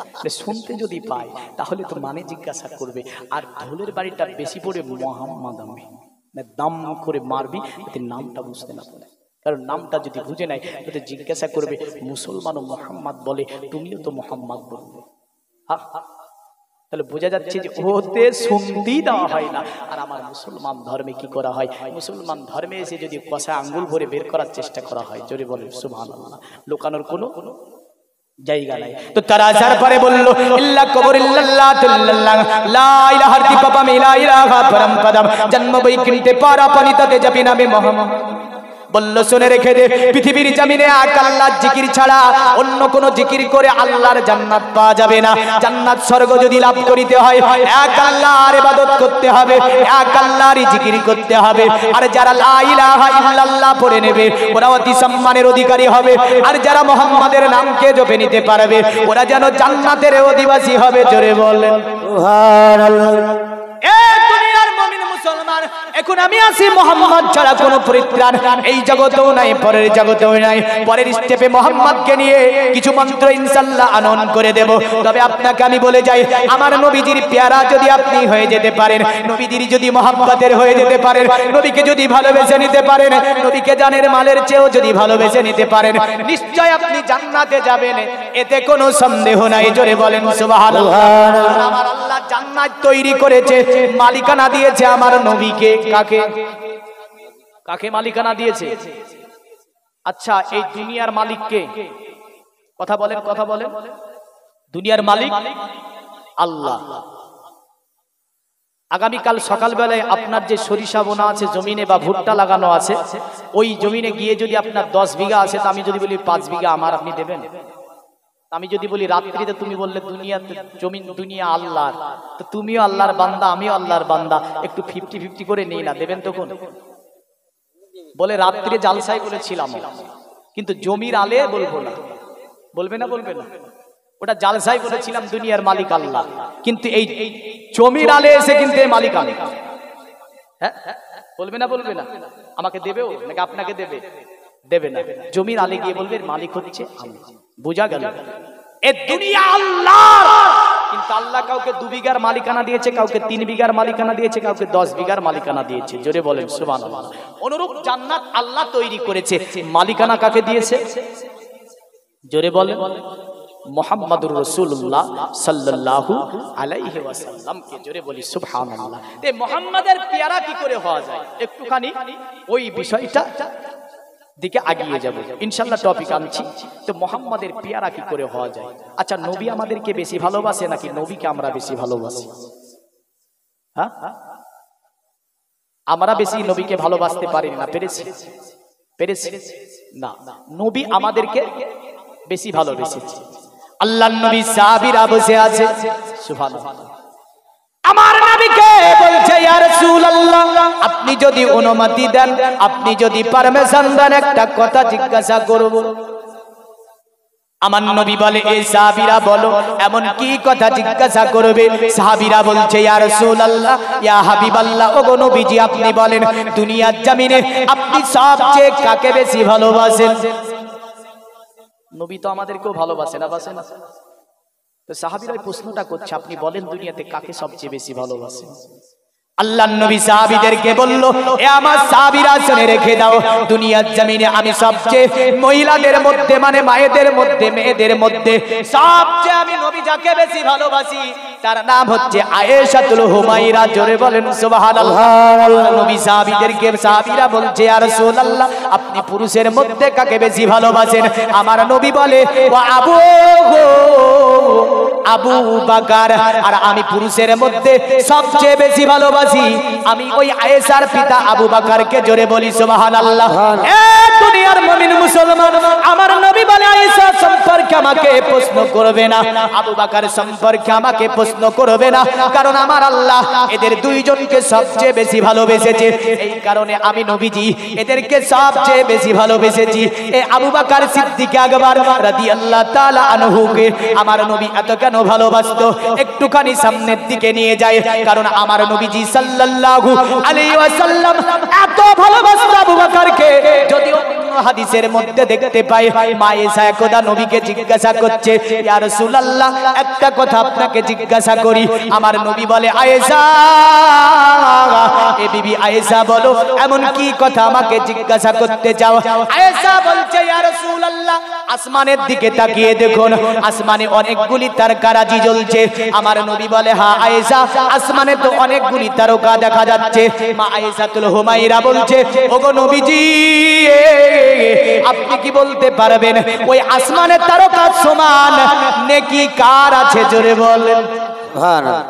শুনতে যদি পায় তাহলে তো মানে জিজ্ঞাসা করবে। আর ঢোলের বাড়িটা বেশি পড়ে মোহাম্মদ আমি দাম করে মারবি, এতে নামটা বুঝতে না পারে। কারণ নামটা যদি বুঝে নাই তাতে জিজ্ঞাসা করবে, মুসলমানও মোহাম্মদ বলে, তুমিও তো মোহাম্মদ বলবে। তাহলে বোঝা যাচ্ছে যে ওতে শুনতেই দেওয়া হয় না। আর আমার মুসলমান ধর্মে কি করা হয়? মুসলমান ধর্মে এসে যদি কষা আঙ্গুল ভরে বের করার চেষ্টা করা হয়, জোরে বলেন সুবহানাল্লাহ, লোকানোর কোনো জায়গা নাই। তো তারা আসার পরে বলল, ইল্লা কবর ইল্লাল্লাহ তুল্লাল্লাহ লা ইলাহা ইল্লাল্লাহ লা ইলাহা পরম পদম জন্ম বৈকুণ্ঠে পারা পানিতে যাবি নামে মোহাম্মদ। বলল শুনে রেখে দে, পৃথিবীর জমিনে এক আল্লাহর জিকির ছাড়া অন্য কোন জিকির করে আল্লাহর জান্নাত পাওয়া যাবে না। জান্নাত স্বর্গ যদি লাভ করিতে হয় এক আল্লাহর ইবাদত করতে হবে, এক আল্লাহরই জিকির করতে হবে। আর যারা লা ইলাহা ইল্লাল্লাহ পড়ে নেবে ওরা অতি সম্মানের অধিকারী হবে। আর যারা মুহাম্মাদের নামকে জপে নিতে পারবে ওরা যেন জান্নাতের অধিবাসী হবে। জোরে বলেন সুবহানাল্লাহ। এখন আমি আছি মোহাম্মদ ছাড়া কোন পরিত্রাণ এই জগতেও নাই, পরের জগতেও নাই। পরের স্টেপে মোহাম্মদকে নিয়ে কিছু মন্ত্র ইনশাআল্লাহ আনয়ন করে দেব। তবে আপনাকে আমি বলে যাই, আমার নবীজির পেয়ারা যদি আপনি হয়ে যেতে পারেন, নবীজির যদি মহব্বতের হয়ে যেতে পারেন, নবীকে যদি ভালোবেসে নিতে পারেন, নবীকে জানের মালের চেয়েও যদি ভালোবেসে নিতে পারেন, নিশ্চয় আপনি জান্নাতে যাবেন, এতে কোনো সন্দেহ নাই। জোরে বলেন সুবহানাল্লাহ। আমার আল্লাহ জান্নাত তৈরি করেছে, মালিকানা দিয়েছে আমার নবীকে। কাকে কাকে মালিকানা দিয়েছে? আচ্ছা, এই দুনিয়ার মালিক কে? কথা বলেন, কথা বলেন। দুনিয়ার মালিক আল্লাহ। আগামীকাল সকালবেলায় আপনার যে সরিষা বোনা আছে জমিনে বা ভুট্টা লাগানো আছে, ওই জমিনে গিয়ে যদি আপনার 10 বিঘা আছে, তো আমি যদি বলি 5 বিঘা আমার, আপনি দেবেন? আমি যদি বলি রাত্রিতে তুমি বললে দুনিয়া জমিন দুনিয়া আল্লাহর, তো তুমিও আল্লাহর বান্দা আমিও আল্লাহর বান্দা, একটু 50-50 করে নেই না, দেবেন তখন? বলে রাত্রে জালসাই বলেছিলাম, কিন্তু জমির আলে বলবো না। বলবে না? বলবে না? ওটা জালসাই বলেছিলাম, দুনিয়ার মালিক আল্লাহ, কিন্তু এই জমির আলে এসে কিন্তু এই মালিক আমি। হ্যাঁ, বলবে না? বলবে না? আমাকে দেবেও নাকি আপনাকে দেবে? দেবে না। জমির আলে গিয়ে বলবে মালিক হচ্ছে আল্লাহ। বোঝা গেল? এ দুনিয়া আল্লাহর, কিন্তু আল্লাহ কাউকে 2 বিঘার মালিকানা দিয়েছে, কাউকে 3 বিঘার মালিকানা দিয়েছে, কাউকে 10 বিঘার মালিকানা দিয়েছে। জোরে বলেন সুবহানাল্লাহ। অনুরূপ জান্নাত আল্লাহ তৈরি করেছে, মালিকানা কাকে দিয়েছে? জোরে বলেন। মুহাম্মাদুর রাসূলুল্লাহ সাল্লাল্লাহু আলাইহি ওয়াসাল্লামকে। জোরে বলি সুবহানাল্লাহ। তে মুহাম্মাদের পেয়ারা কি করে হওয়া যায়, একটুখানি ওই বিষয়টা দিকে আগিয়ে যাব ইনশাআল্লাহ। টপিক আনছি তো মুহাম্মাদের পেয়ারা কি করে হওয়া যায়। আচ্ছা, নবী আমাদেরকে বেশি ভালোবাসে নাকি নবীকে আমরা বেশি ভালোবাসি? হ্যাঁ, আমরা বেশি নবীকে ভালোবাসতে পারি না, পেরেছি? না, নবী আমাদেরকে বেশি ভালোবেসেছে। আল্লাহর নবী সাহাবীরা বসে আছে, সুবহানাল্লাহ, আমার নবীকে বলছে ইয়া রাসূলুল্লাহ, আপনি যদি অনুমতি দেন, আপনি যদি পারমিশন দেন, একটা কথা জিজ্ঞাসা করব। আমার নবী বলে, এই সাহাবীরা বলো, এমন কি কথা জিজ্ঞাসা করবে? সাহাবীরা বলছে ইয়া রাসূলুল্লাহ, ইয়া হাবিবাল্লাহ, ওগো নবীজি আপনি বলেন দুনিয়ার জমিনে আপনি সবচেয়ে কাকে বেশি ভালোবাসেন? নবী তো আমাদেরকেও ভালোবাসে না, বাসে না? তো সাহাবীরা প্রশ্নটা করছে, আপনি বলেন দুনিয়াতে কাকে সবচেয়ে বেশি ভালোবাসেন? আল্লাহর নবী সাহাবীদেরকে বলল, এ আমার সাহাবীরা শুনে রেখে দাও, দুনিয়ার জমিনে আমি সবচেয়ে মহিলাদের মধ্যে, মানে মায়েদের মধ্যে, মেয়েদের মধ্যে সবচেয়ে আমি নবী যাকে বেশি ভালোবাসি তার নাম হচ্ছে আয়েশাতুল হুমায়রা। জোরে বলেন সুবহানাল্লাহ। নবী সাহাবীরা বলছে ইয়া রাসূলুল্লাহ, আপনি পুরুষের মধ্যে কাকে বেশি ভালোবাসেন? আমার নবী বলে আবু বকর। আর আমি পুরুষের মধ্যে সবচেয়ে বেশি ভালোবাসি আমি ওই আয়েশার পিতা আবু বকরকে। জোরে বলি সুবহানাল্লাহ। এ দুনিয়ার মুমিন মুসলমান, আমার নবী বলে আয়েশা সম্পর্কে আমাকে প্রশ্ন করবে না, আবু বকর সম্পর্কে আমাকে প্রশ্ন করবে না, কারণ আমার আল্লাহ এদের দুইজনকে সবচেয়ে বেশি ভালোবেসেছে। এই কারণে আমি নবীজি এদেরকে সবচেয়ে বেশি ভালোবেসেছি। এই আবু বকর সিদ্দিক আকবর রাদিয়াল্লাহু তাআলা আনহুকে আমার নবী এত কেন ভালোবাসতো? একটুখানি সামনের দিকে নিয়ে যায়, কারণ আমার নবীজি সাল্লাল্লাহু আলাইহি ওয়াসাল্লাম এত ভালোবাসতো আবু বকরকে। যদিও হাদিসের মধ্যে দেখতে পাই মা আয়েশা একদা নবীকে জিজ্ঞাসা করছে, ইয়া রাসূলুল্লাহ একটা কথা আপনাকে জিজ্ঞাসা করি। আমার নবী বলে, আয়েশা, এ বিবি আয়েশা বলো, এমন কি কথা আমাকে জিজ্ঞাসা করতে চাও? আয়েশা বলছে, ইয়া রাসূলুল্লাহ আসমানের দিকে তাকিয়ে দেখুন, আসমানে অনেকগুলি তারকারাজি জ্বলছে। আমার নবী বলে, হ্যাঁ আয়েশা, আসমানে তো অনেকগুলি তারকা দেখা যাচ্ছে। মা আয়েশাতুল হুমায়রা বলছে, ওগো নবীজি আপনি কি বলতে পারবেন ওই আসমানের তারকার সমান নেকি কার আছে? জোরে বলেন সুবহানাল্লাহ।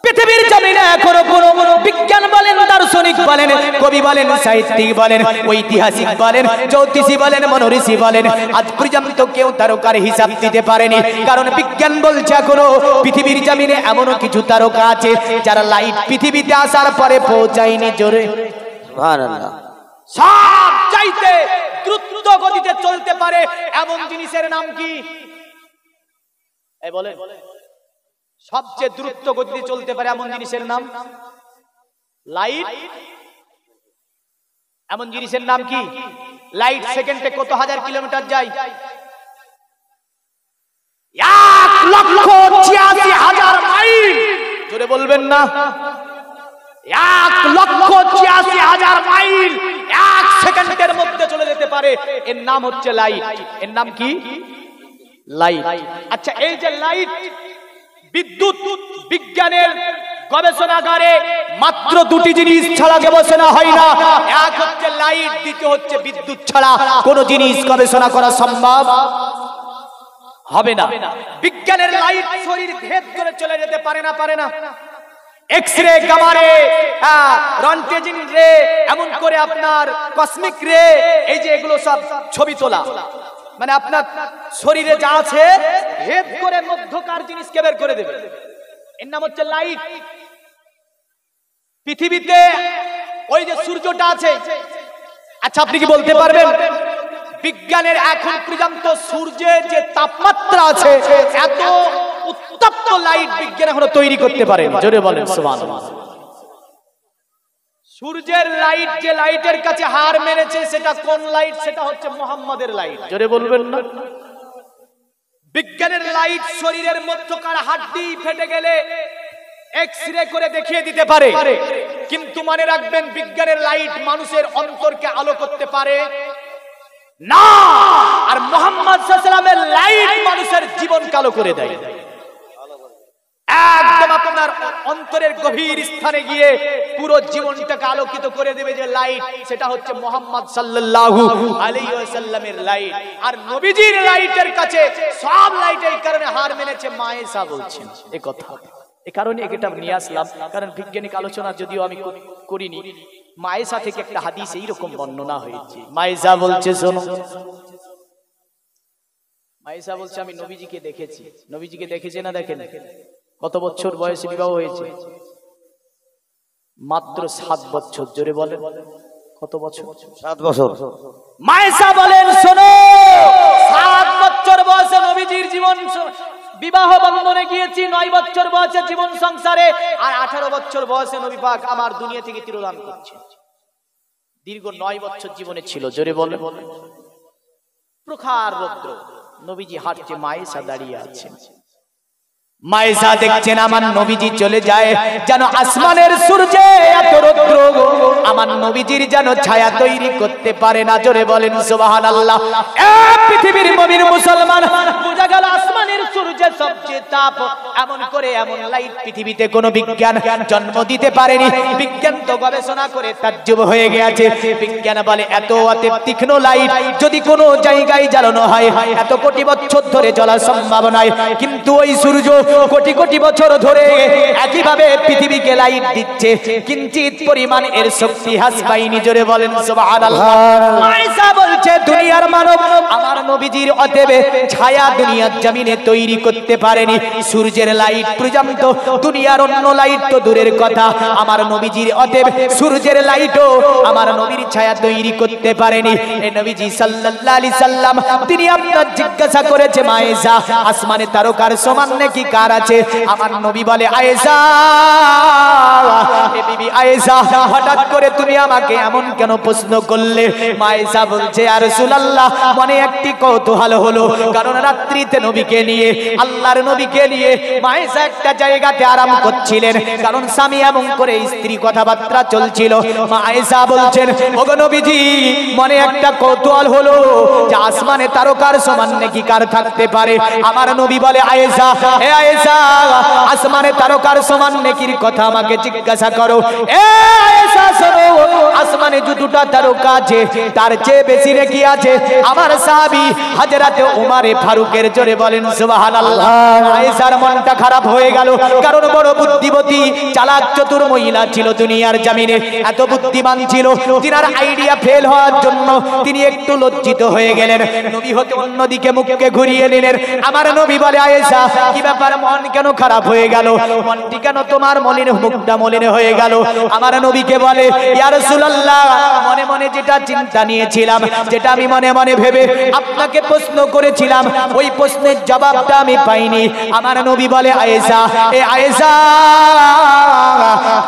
পৃথিবীর জমিনে এখনো কোনো বিজ্ঞান বলেন, দার্শনিক বলেন, কবি বলেন, সাহিত্যিক বলেন, ঐতিহাসিক বলেন, জ্যোতিষী বলেন, মনোঋষি বলেন, আজ পর্যন্ত কেউ তারকার হিসাব দিতে পারেনি। কারণ বিজ্ঞান বলছে এখনো পৃথিবীর জমিনে এমন কিছু তারকা আছে যারা লাইট পৃথিবীতে আসার পরে পৌঁছায়নি। জোরে সুবহানাল্লাহ। সব চাইতে দ্রুত গতিতে চলতে পারে এমন জিনিসের নাম কি? এই বলে, সবচেয়ে দ্রুত গতিতে চলতে পারে এমন জিনিসের নাম লাইট। এমন জিনিসের নাম কি? লাইট সেকেন্ডে কত হাজার কিলোমিটার যায়? 1,86,000 মাইল। জোরে বলবেন না? 1,86,000 মাইল 1 সেকেন্ডের মধ্যে চলে যেতে পারে। এর নাম হচ্ছে লাইট। এর নাম কি? লাইট। আচ্ছা, এই যে লাইট, বিদ্যুৎ বিজ্ঞানের গবেষণাগারে মাত্র দুটি জিনিস ছাড়া গবেষণা হয় না। এক হচ্ছে লাইট, দ্বিতীয় হচ্ছে বিদ্যুৎ ছাড়া কোনো জিনিস গবেষণা করা সম্ভব হবে না। বিজ্ঞানের লাইট শরীর ভেদ করে চলে যেতে পারে না, পারে না। এক্স-রে, গামা রে, রন্টেজিং রে, এমন করে আপনার কসমিক রে, এই যে এগুলো সব ছবি তোলা, মানে আপনার শরীরে যা আছে ভেদ করে মধ্যকার জিনিসকে বের করে দেবে। এর নাম হচ্ছে লাইট। পৃথিবীতে ওই যে সূর্যটা আছে, আচ্ছা আপনি কি বলতে পারবেন বিজ্ঞানের এখন পর্যন্ত সূর্যের যে তাপমাত্রা আছে এত উত্তপ্ত লাইট বিজ্ঞান এখনো তৈরি করতে পারেনি? জোরে বলেন সুবহানাল্লাহ। সূর্যের লাইট, যে লাইটের কাছে হার মেরেছে সেটা কোন লাইট? সেটা হচ্ছে মুহাম্মাদের লাইট। জোরে বলবেন না? বিজ্ঞানের লাইট শরীরের মধ্যকার হাড়টি ফেটে গেলে এক্স-রে করে দেখিয়ে দিতে পারে, কিন্তু মনে রাখবেন বিজ্ঞানের লাইট মানুষের অন্তরকে আলো করতে পারে না, আর মুহাম্মদ সাল্লাল্লাহু আলাইহি ওয়াসাল্লামের লাইট মানুষের জীবন কালো করে দেয়। একদম আপনার অন্তরের গভীর স্থানে গিয়ে পুরো জীবনটাকে আলোকিত করে দেবে যে লাইট, সেটা হচ্ছে মুহাম্মদ সাল্লাল্লাহু আলাইহি ওয়াসাল্লামের লাইট। আর নবীজির লাইটের কাছে সব লাইট এই কারণে হার মেনেছে। মায়েশা বলছেন এই কথা, এই কারণে এটা নিয়ে আসলাম, কারণ বৈজ্ঞানিক আলোচনা যদিও আমি করিনি, মায়েশা থেকে একটা হাদিস এইরকম বর্ণনা হয়েছে। মায়েশা বলছে, শোনো, মায়েশা বলছে আমি নবীজিকে দেখেছি। নবীজিকে দেখেছে না দেখেন? কত বছর বয়সে বিবাহ হয়েছে? মাত্র 7 বছর। জোরে বলেন কত বছর? 7 বছর। মায়েশা বলেন, শোনো, 7 বছর বয়সে নবীজির জীবন বিবাহ বন্ধনে গিয়েছি, 9 বছর বয়সে জীবন সংসারে, আর 18 বছর বয়সে নবী পাক আমার দুনিয়া থেকে তিরোধান করছেন। দীর্ঘ 9 বছর জীবনে ছিল। জোরে বলেন। প্রখর রৌদ্র, নবীজি হাঁটছে, মায়েশা দাঁড়িয়ে আছেন। মায়েশা দেখছেন আমার নবীজি চলে যায়, যেন আসমানের সূর্যে এত রৌদ্র আমার নবীজির যেন ছায়া তৈরি করতে পারে না। জোরে বলেন সুবহানাল্লাহ। পৃথিবীর মুমিন মুসলমান, বোঝা গেল আসমানের সূর্যের সবচেয়ে তাপ। এমন করে এমন লাইট পৃথিবীতে কোনো বিজ্ঞান জন্ম দিতে পারেনি। বিজ্ঞান তো গবেষণা করে তাজ্জুব হয়ে গেছে। বিজ্ঞান বলে এত তীক্ষ্ণ লাইট যদি কোনো জায়গায় জ্বালানো হয়, এত কোটি বছর ধরে জ্বলা সম্ভব নয়। কিন্তু ওই সূর্য কোটি কোটি বছর ধরে একইভাবে পৃথিবীকে লাইট দিচ্ছে, কিঞ্চিত পরিমাণ এর শক্তি হ্রাস পায়নি। জোরে বলেন সুবহানাল্লাহ। মায়েশা বলছে, দুনিয়ার মানব আমার নবীজির অতএব ছায়া দুনিয়ার জমিনে তৈরি করতে পারেনি। সূর্যের লাইট পর্যন্ত, দুনিয়ার অন্য লাইট তো দূরের কথা, আমার নবীজির অতএব সূর্যের লাইটও আমার নবীর ছায়া তৈরি করতে পারেনি। এই নবীজি সাল্লাল্লাহু আলাইহি সাল্লাম তিনি আপনার জিজ্ঞাসা করেছে, মায়েশা আসমানে তারকার সমান নাকি কার আছে? আমার নবী বলে, আয়েশা, এ বিবি আয়েশা, হঠাৎ করে তুমি আমাকে এমন কেন প্রশ্ন করলে? মায়েশা বলছে, ইয়া রাসূলুল্লাহ, মনে একটি কৌতূহল হলো, কারণ রাত্রিতে নবীকে নিয়ে, আল্লাহর নবীকে নিয়ে মায়েশা একটা জায়গাতে আরাম করছিলেন, কারণ স্বামী এমন করে স্ত্রী কথাবার্তা চলছিল। মা আয়েশা বলছেন, ওগো নবীজি, মনে একটা কৌতূহল হলো যে আসমানে তারকার সমান নাকি কার থাকতে পারে? আমার নবী বলে, আয়েশা, এ আয়েশা, আসমানে তারকার সমান নেকির কথা আমাকে জিজ্ঞাসা করো। এ আয়েশা শোনো, আসমানে যতটা তারকা আছে তার চেয়ে বেশি নেকি আছে আমার সাহাবী হযরত উমর ফারুকের। জোরে বলেন সুবহানাল্লাহ। আয়েশার মনটা খারাপ হয়ে গেল, কারণ বড় বুদ্ধিমতী চালাক চতুর মহিলা ছিল দুনিয়ার জমিনে, এত বুদ্ধিমান ছিল। তিনার আইডিয়া ফেল হওয়ার জন্য তিনি একটু লজ্জিত হয়ে গেলেন। নবী হতে অন্যদিকে মুখকে ঘুরিয়ে নিলেন। আমার নবী বলে, আয়েশা, কি ব্যাপার, মন কেন খারাপ হয়ে গেল? মনটি কেন তোমার মলিন, মুখটা মলিন হয়ে গেল? আমার নবীকে বলে, ইয়া রাসূলুল্লাহ, মনে মনে যেটা চিন্তা নিয়েছিলাম, যেটা আমি মনে মনে ভেবে আপনাকে প্রশ্ন করেছিলাম, ওই প্রশ্নের জবাবটা আমি পাইনি। আমার নবী বলে, আয়েশা, এ আয়েশা,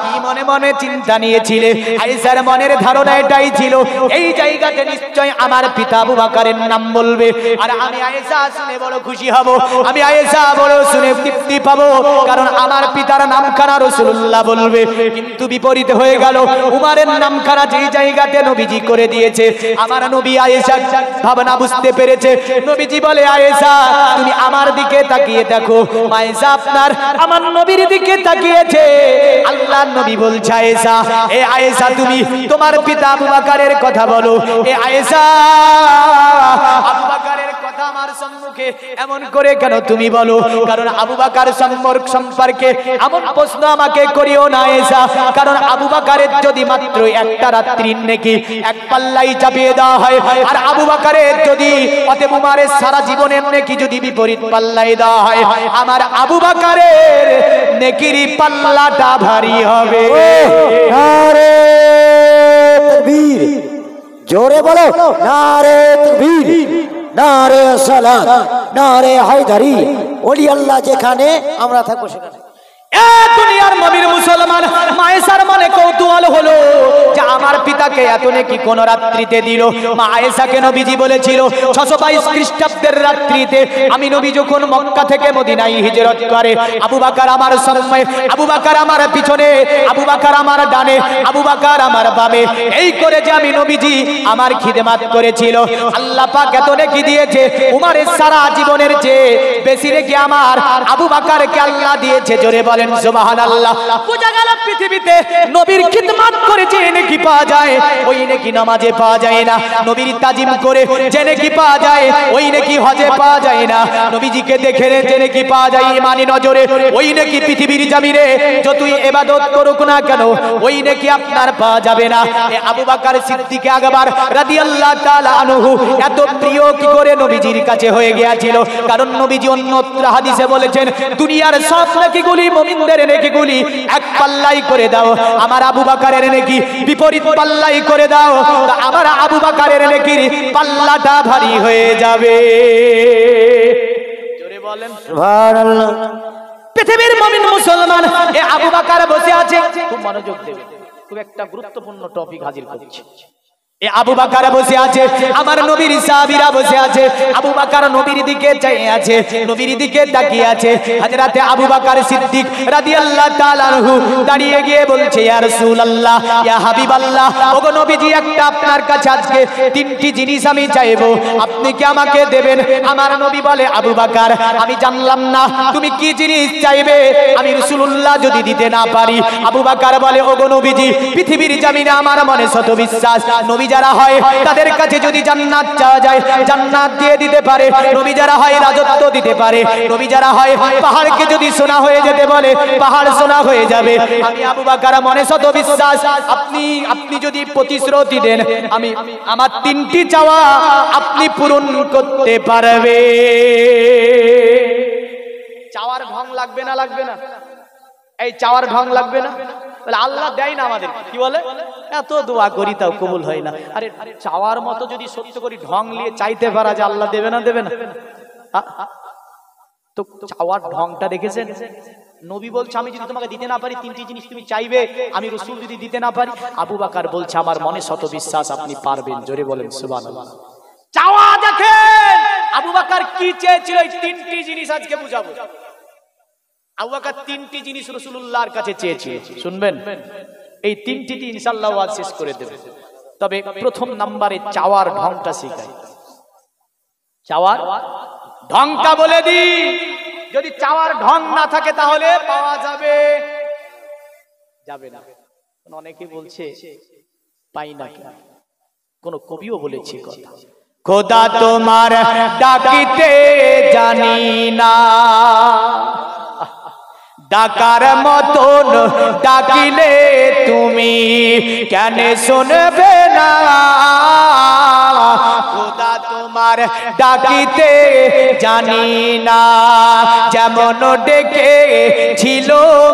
কি মনে মনে চিন্তা নিয়েছিলে? আয়েশার মনের ধারণা এটাই ছিল, এই জায়গাতে নিশ্চয় আমার পিতা আবু বকরের নাম বলবে, আর আমি আয়েশা শুনে বড় খুশি হব, আমি আয়েশা বড় শুনে তৃপ্তি পাবো, কারণ আমার পিতার নামখানা রাসূলুল্লাহ বলবে। কিন্তু বিপরীত হয়ে গেল, উমরের নামখানা যেই জায়গাতে নবীজি করে দিয়েছে। আমার নবী আয়েশা ভাবনা বুঝতে পেরেছে। নবীজি বলে, আয়েশা, তুমি আমার দিকে তাকিয়ে দেখো। আয়েশা আপনার আমার নবীর দিকে তাকিয়েছে। আল্লাহর নবী বলছে, আয়েশা, এ আয়েশা, তুমি তোমার পিতা আবু বকরের কথা বলো। এ আয়েশা, আবু বকরের কথা আমার সম্মুখে এমন করে কেন তুমি বলো? কারণ আবু বকর সম্পর্কে এমন প্রশ্ন আমাকে করিও না আয়েশা, কারণ আবু বকরের যদি মাত্র একটা রাত্রির নেকি এক পাল্লাই চাপিয়ে দেওয়া হয়, আর আবু বকরের যদি অতএব উমরের সারা জীবনের নেকি যদি বিপরীত পাল্লাই দেওয়া হয়, আমার আবু বকরের নেকির পাল্লাটা ভারী হবে। নারে তাকবীর, জোরে বলো, নারে তাকবীর, নারে সালাত, নারে হায়দারি। ওলি আল্লাহ যেখানে, আমরা থাকবো সেখানে। দুনিয়ার নবীর মুসলমান মায়েশার মনে কৌতূহল হলো যে আমার পিতাকে এত নেকি কোন রাত্রিতে দিল। মা আয়েশাকে নবীজি বলেছিল 622 খ্রিস্টাব্দের রাত্রিতে আমি নবী যখন মক্কা থেকে মদিনায় হিজরত করে, আবু বকর আমার সামনে, আবু বকর আমার পিছনে, আবু বকর আমার ডানে, আবু বকর আমার বামে, এই করে যে আমি নবীজি আমার খিদমত করেছিল। আল্লাহ পাক এত নেকি দিয়েছে, উমরের সারা জীবনের চেয়ে বেশি নেকি আমার আবু বকরকে আল্লাহ দিয়েছে। জোরে বলেন সুবহানাল্লাহ। বোঝা গেল পৃথিবীতে নবীর খিদমত করে যে নেকি পাওয়া যায় ওই নেকি নামাজে পাওয়া যায় না। নবীর তাজিম করে যে নেকি পাওয়া যায় ওই নেকি হজে পাওয়া যায় না। নবীজিকে দেখে যে নেকি পাওয়া যায় ইমানি নজরে ওই নেকি পৃথিবীর জমিনে যতই ইবাদত করুক না কেন ওই নেকি আপনার পাওয়া যাবে না। আবু বকর সিদ্দিক আকবর রাদিয়াল্লাহু তাআলা আনহু এত প্রিয় কি করে নবীজির কাছে হয়ে গিয়েছিল, কারণ নবীজি অন্যত্র হাদিসে বলেছেন দুনিয়ার সব নেকিগুলি মুমিনদের নেকিগুলি এক পাল্লাই করে দাও, আমার আবু বকরের নেকি বিপরীত পাল্লাই করে দাও, আমার আবু বকরের নেকির পাল্লাটা ভারী হয়ে যাবে। জোরে বলেন সুবহানাল্লাহ। পৃথিবীর মুমিন মুসলমান এ আবু বকর বসে আছে, খুব মনোযোগ দেবে, খুব একটা গুরুত্বপূর্ণ টপিক হাজির করছি। এ আবু বকর বসে আছে, আমার নবীর সাহাবীরা বসে আছে, আবু বকর নবীর দিকে চেয়ে আছে, নবীর দিকে তাকিয়ে আছে। হযরতে আবু বকর সিদ্দিক রাদিয়াল্লাহু তাআলা আনহু দাঁড়িয়ে গিয়ে বলছে ইয়া রাসূলুল্লাহ, ইয়া হাবিবাল্লাহ, ওগো নবীজি একটা আপনার কাছে আজকে তিনটি জিনিস আমি চাইবো, আপনি কি আমাকে দেবেন? আমার নবী বলে আবু বকর আমি জানলাম না তুমি কি জিনিস চাইবে, আমি রাসূলুল্লাহ যদি দিতে না পারি। আবু বকর বলে ওগো নবীজি পৃথিবীর জমিনে আমার মনে শত বিশ্বাস নবী যারা হয় তাদের কাছে যদি জান্নাত চাওয়া যায় জান্নাত দিয়ে দিতে পারে, নবী যারা হয় রাজত্ব দিতে পারে, নবী যারা হয় পাহাড়কে যদি সোনা হয়ে যেতে বলে পাহাড় সোনা হয়ে যাবে। আমি আবু বকর মনে শত বিশ্বাস আপনি যদি প্রতিশ্রুতি দেন আমি আমার তিনটি চাওয়া আপনি পূরণ করতে পারবে। চাওয়ার ঢং লাগবে না? লাগবে না? এই চাওয়ার ঢং লাগবে না? বলে আল্লাহ দেয় না আমাদের, কি বলে এত দোয়া করি তাও কবুল হয় না। আরে চাওয়ার মতো যদি সত্য করি ঢং নিয়ে চাইতে পারা যে আল্লাহ দেবে না? দেবে না? তো চাওয়ার ঢংটা দেখেছেন? নবী বলছে আমি যদি তোমাকে দিতে না পারি তিনটি জিনিস তুমি চাইবে, আমি রাসূল যদি দিতে না পারি। আবু বকর বলছে আমার মনে শত বিশ্বাস আপনি পারবেন। জোরে বলেন সুবহানাল্লাহ। চাওয়া দেখেন আবু বকর কি চেয়েছিল, এই তিনটি জিনিস আজকে বুঝাবো। আবু বকর তিনটি জিনিস রাসূলুল্লাহর কাছে চেয়েছিল, শুনবেন এই তিনটি ইনশাআল্লাহ ওয়াজ শেষ করে দেব। তবে প্রথম নম্বরে চাওয়ার ঢংটা শিখাই। চাওয়ার ঢংটা বলে দি, যদি চাওয়ার ঢং না থাকে তাহলে পাওয়া যাবে না। অনেকে বলছে পাই না, কোন কবিও বলেছে কথা, খোদা তোমার ডাকিতে জানি না, ডাকার মতন ডাকিলে তুমি কেন শুনবে না, খোদা তোমার ডাকিতে জানি না, যেমন ডেকে ছিল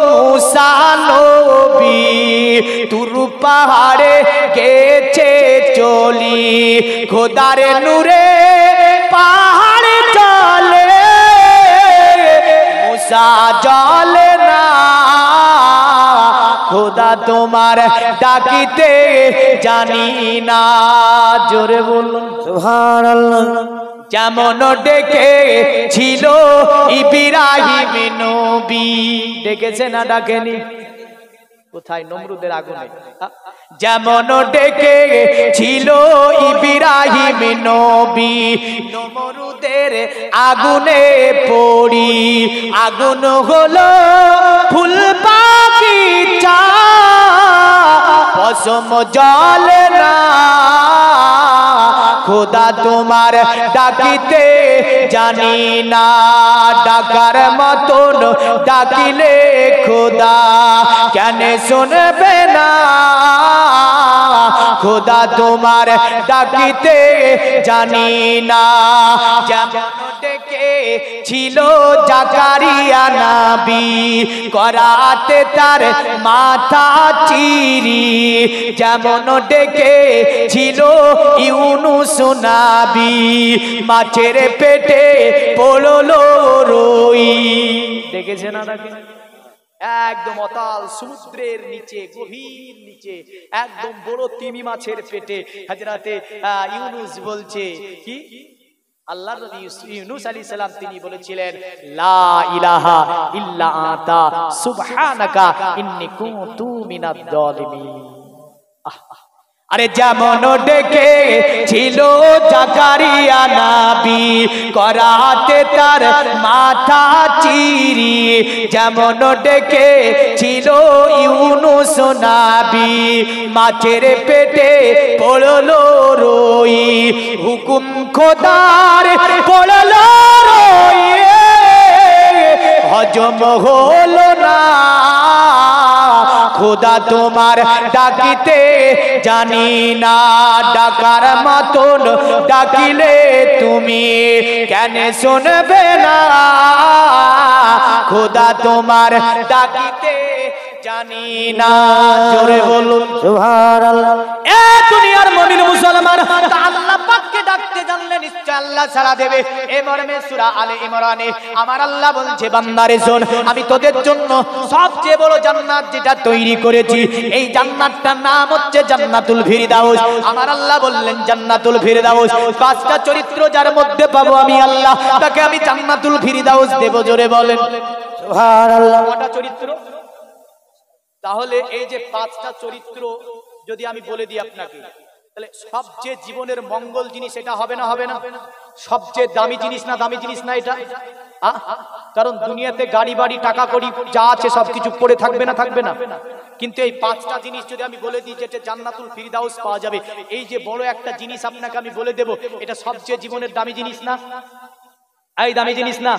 মুসা নবী তুর পাহাড়ে গেছে চলি, খোদার নূরে পাহাড়ে চলে মুসা জলে না, খোদা তোমার ডাকিতে জানি না। জোরে বলুন সুবহানাল্লাহ। যেমন ডেকে ছিল ইব্রাহিম নবী, ডেকেছে না ডাকেনি? কোথায়? নমরুদের আগুনে। যেমন ডেকে ছিল ইব্রাহিম নবী নমরুদের আগুনে পড়ি, আগুন হলো ফুল বাগিচা পশম জলে না, খোদা তোমার ডাকিতে জানি না, ডাকার মতন ডাকিলে খোদা কেন শুনবে না, খোদা তোমার ডাকিতে জানি না, যেমন ডেকে ছিল জাকারিয়া নবী করাতে তার মাথা চিরি, যেমন ডেকে ছিল ইউনুস নবী মাছের পেটে পড়লো রই, দেখেছে না? একদম অতাল সমুদ্রের নিচে, গভীর নিচে, একদম বড় তিমি মাছের পেটে হযরতে ইউনুস বলছে কি, আল্লাহর নবী ইউনুস আলাইহিস সালাম তিনি বলেছিলেন লা ইলাহা ইল্লা আনতা সুবহানাকা ইন্নী কুনতু মিনাজ জালিমিন। আরে যেমন ডেকে ছিল জাকারিয়া নবী করাতে তার মাথা চিরি, যেমন ডেকে ছিল ইউনুস নবী মাছের পেটে পড়লো রই, হুকুম খোদার পড়লো রই, হজম হলো না খোদা তোমার ডাকিতে জানি না, ডাকার মতন ডাকিলে তুমি কেন শুনবে না, খোদা তোমার ডাকিতে জানি না। জোরে বলুন সুবহানাল্লাহ। এ দুনিয়ার মুমিন মুসলমান, আল্লাহ পাককে ডাকতে জানলে নিশ্চয় আল্লাহ সাড়া দেবে। এই মর্মে সূরা আলে ইমরানে আমার আল্লাহ বলছে বান্দারে শোন, আমি তোদের জন্য সবচেয়ে বড় জান্নাত যেটা তৈরি করেছি, এই জান্নাতটার নাম হচ্ছে জান্নাতুল ফিরদাউস। আমার আল্লাহ বললেন জান্নাতুল ফিরদাউস, পাঁচটা চরিত্র যার মধ্যে পাবো আমি আল্লাহ, তাকে আমি জান্নাতুল ফিরদাউস দেব। জোরে বলেন সুবহানাল্লাহ। কটা চরিত্র? তাহলে এই যে পাঁচটা চরিত্র যদি আমি বলে দিই আপনাকে, তাহলে সবচেয়ে জীবনের মঙ্গল জিনিস এটা হবে না? হবে না? সবচেয়ে দামি জিনিস না? দামি জিনিস না এটা? কারণ দুনিয়াতে গাড়ি বাড়ি টাকা কড়ি যা আছে সবকিছু পড়ে থাকবে না? থাকবে না। কিন্তু এই পাঁচটা জিনিস যদি আমি বলে দিই যেটা জান্নাতুল ফিরদাউস পাওয়া যাবে, এই যে বড় একটা জিনিস আপনাকে আমি বলে দেব, এটা সবচেয়ে জীবনের দামি জিনিস না? এই দামি জিনিস না?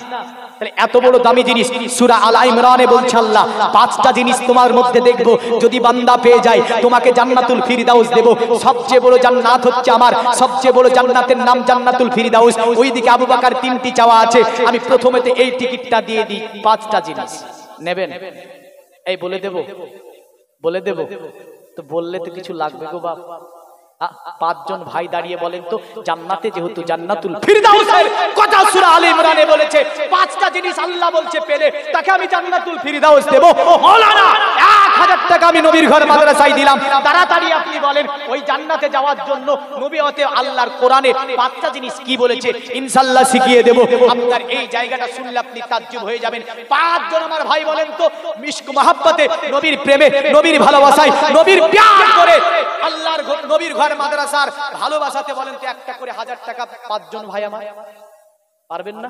তাহলে এত বড় দামি জিনিস সূরা আল ইমরানে বলছে আল্লাহ পাঁচটা জিনিস তোমার মধ্যে দেখবো, যদি বান্দা পেয়ে যায় তোমাকে জান্নাতুল ফিরদাউস দেব। সবচেয়ে বড় জান্নাত হচ্ছে আমার, সবচেয়ে বড় জান্নাতের নাম জান্নাতুল ফিরদাউস। ওইদিকে আবু বকর তিনটি চাওয়া আছে, আমি প্রথমেতে এই টিকিটটা দিয়ে দিই। পাঁচটা জিনিস নেবেন? এই বলে দেব? বলে দেব তো? বললে তো কিছু লাগবে গো বাপ। পাঁচজন ভাই দাঁড়িয়ে বলেন তো, জান্নাতে যেহেতু জান্নাতুল ফিরদাউসের কথা সূরা আলে ইমরানে বলেছে, পাঁচটা জিনিস আল্লাহ বলছে পেলে তাকে আমি জান্নাতুল ফিরদাউস দেব। মাওলানা 1000 টাকা আমি নবীর ঘর মাদ্রাসায় দিলাম। তাড়াতাড়ি আপনি বলেন ওই জান্নাতে যাওয়ার জন্য নবীতে আল্লাহর কোরআনে পাঁচটা জিনিস কি বলেছে, ইনশাআল্লাহ শিখিয়ে দেব। আপনার এই জায়গাটা শুনলে আপনি তাজ্জুব হয়ে যাবেন। পাঁচজন আমার ভাই বলেন তো, ইশক মহব্বতে, নবীর প্রেমে, নবীর ভালোবাসায়, নবীর প্যার করে আল্লাহর নবীর ঘর মাদ্রাসার ভালোবাসাতে বলেন তো একটা করে 1000 টাকা পাঁচজন ভাই আমার পারবেন না?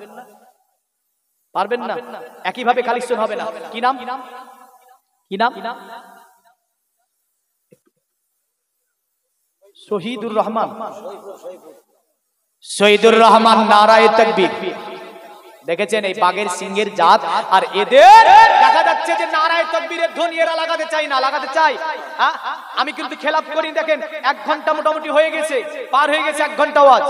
পারবেন না? একইভাবে কালেকশন হবে না। কি নাম? কি নাম? শহীদুর রহমান। শহীদুর রহমান, নারায়ে তাকবীর। দেখেছেন এই বাঘের সিংহের জাত, আর এদের দেখা যাচ্ছে যে নারায়ে তাকবীরের ধ্বনি এরা লাগাতে চাই না। লাগাতে চাই? আমি কিন্তু খেলাফ করি। দেখেন 1 ঘন্টা মোটামুটি হয়ে গেছে, পার হয়ে গেছে 1 ঘন্টা ওয়াজ।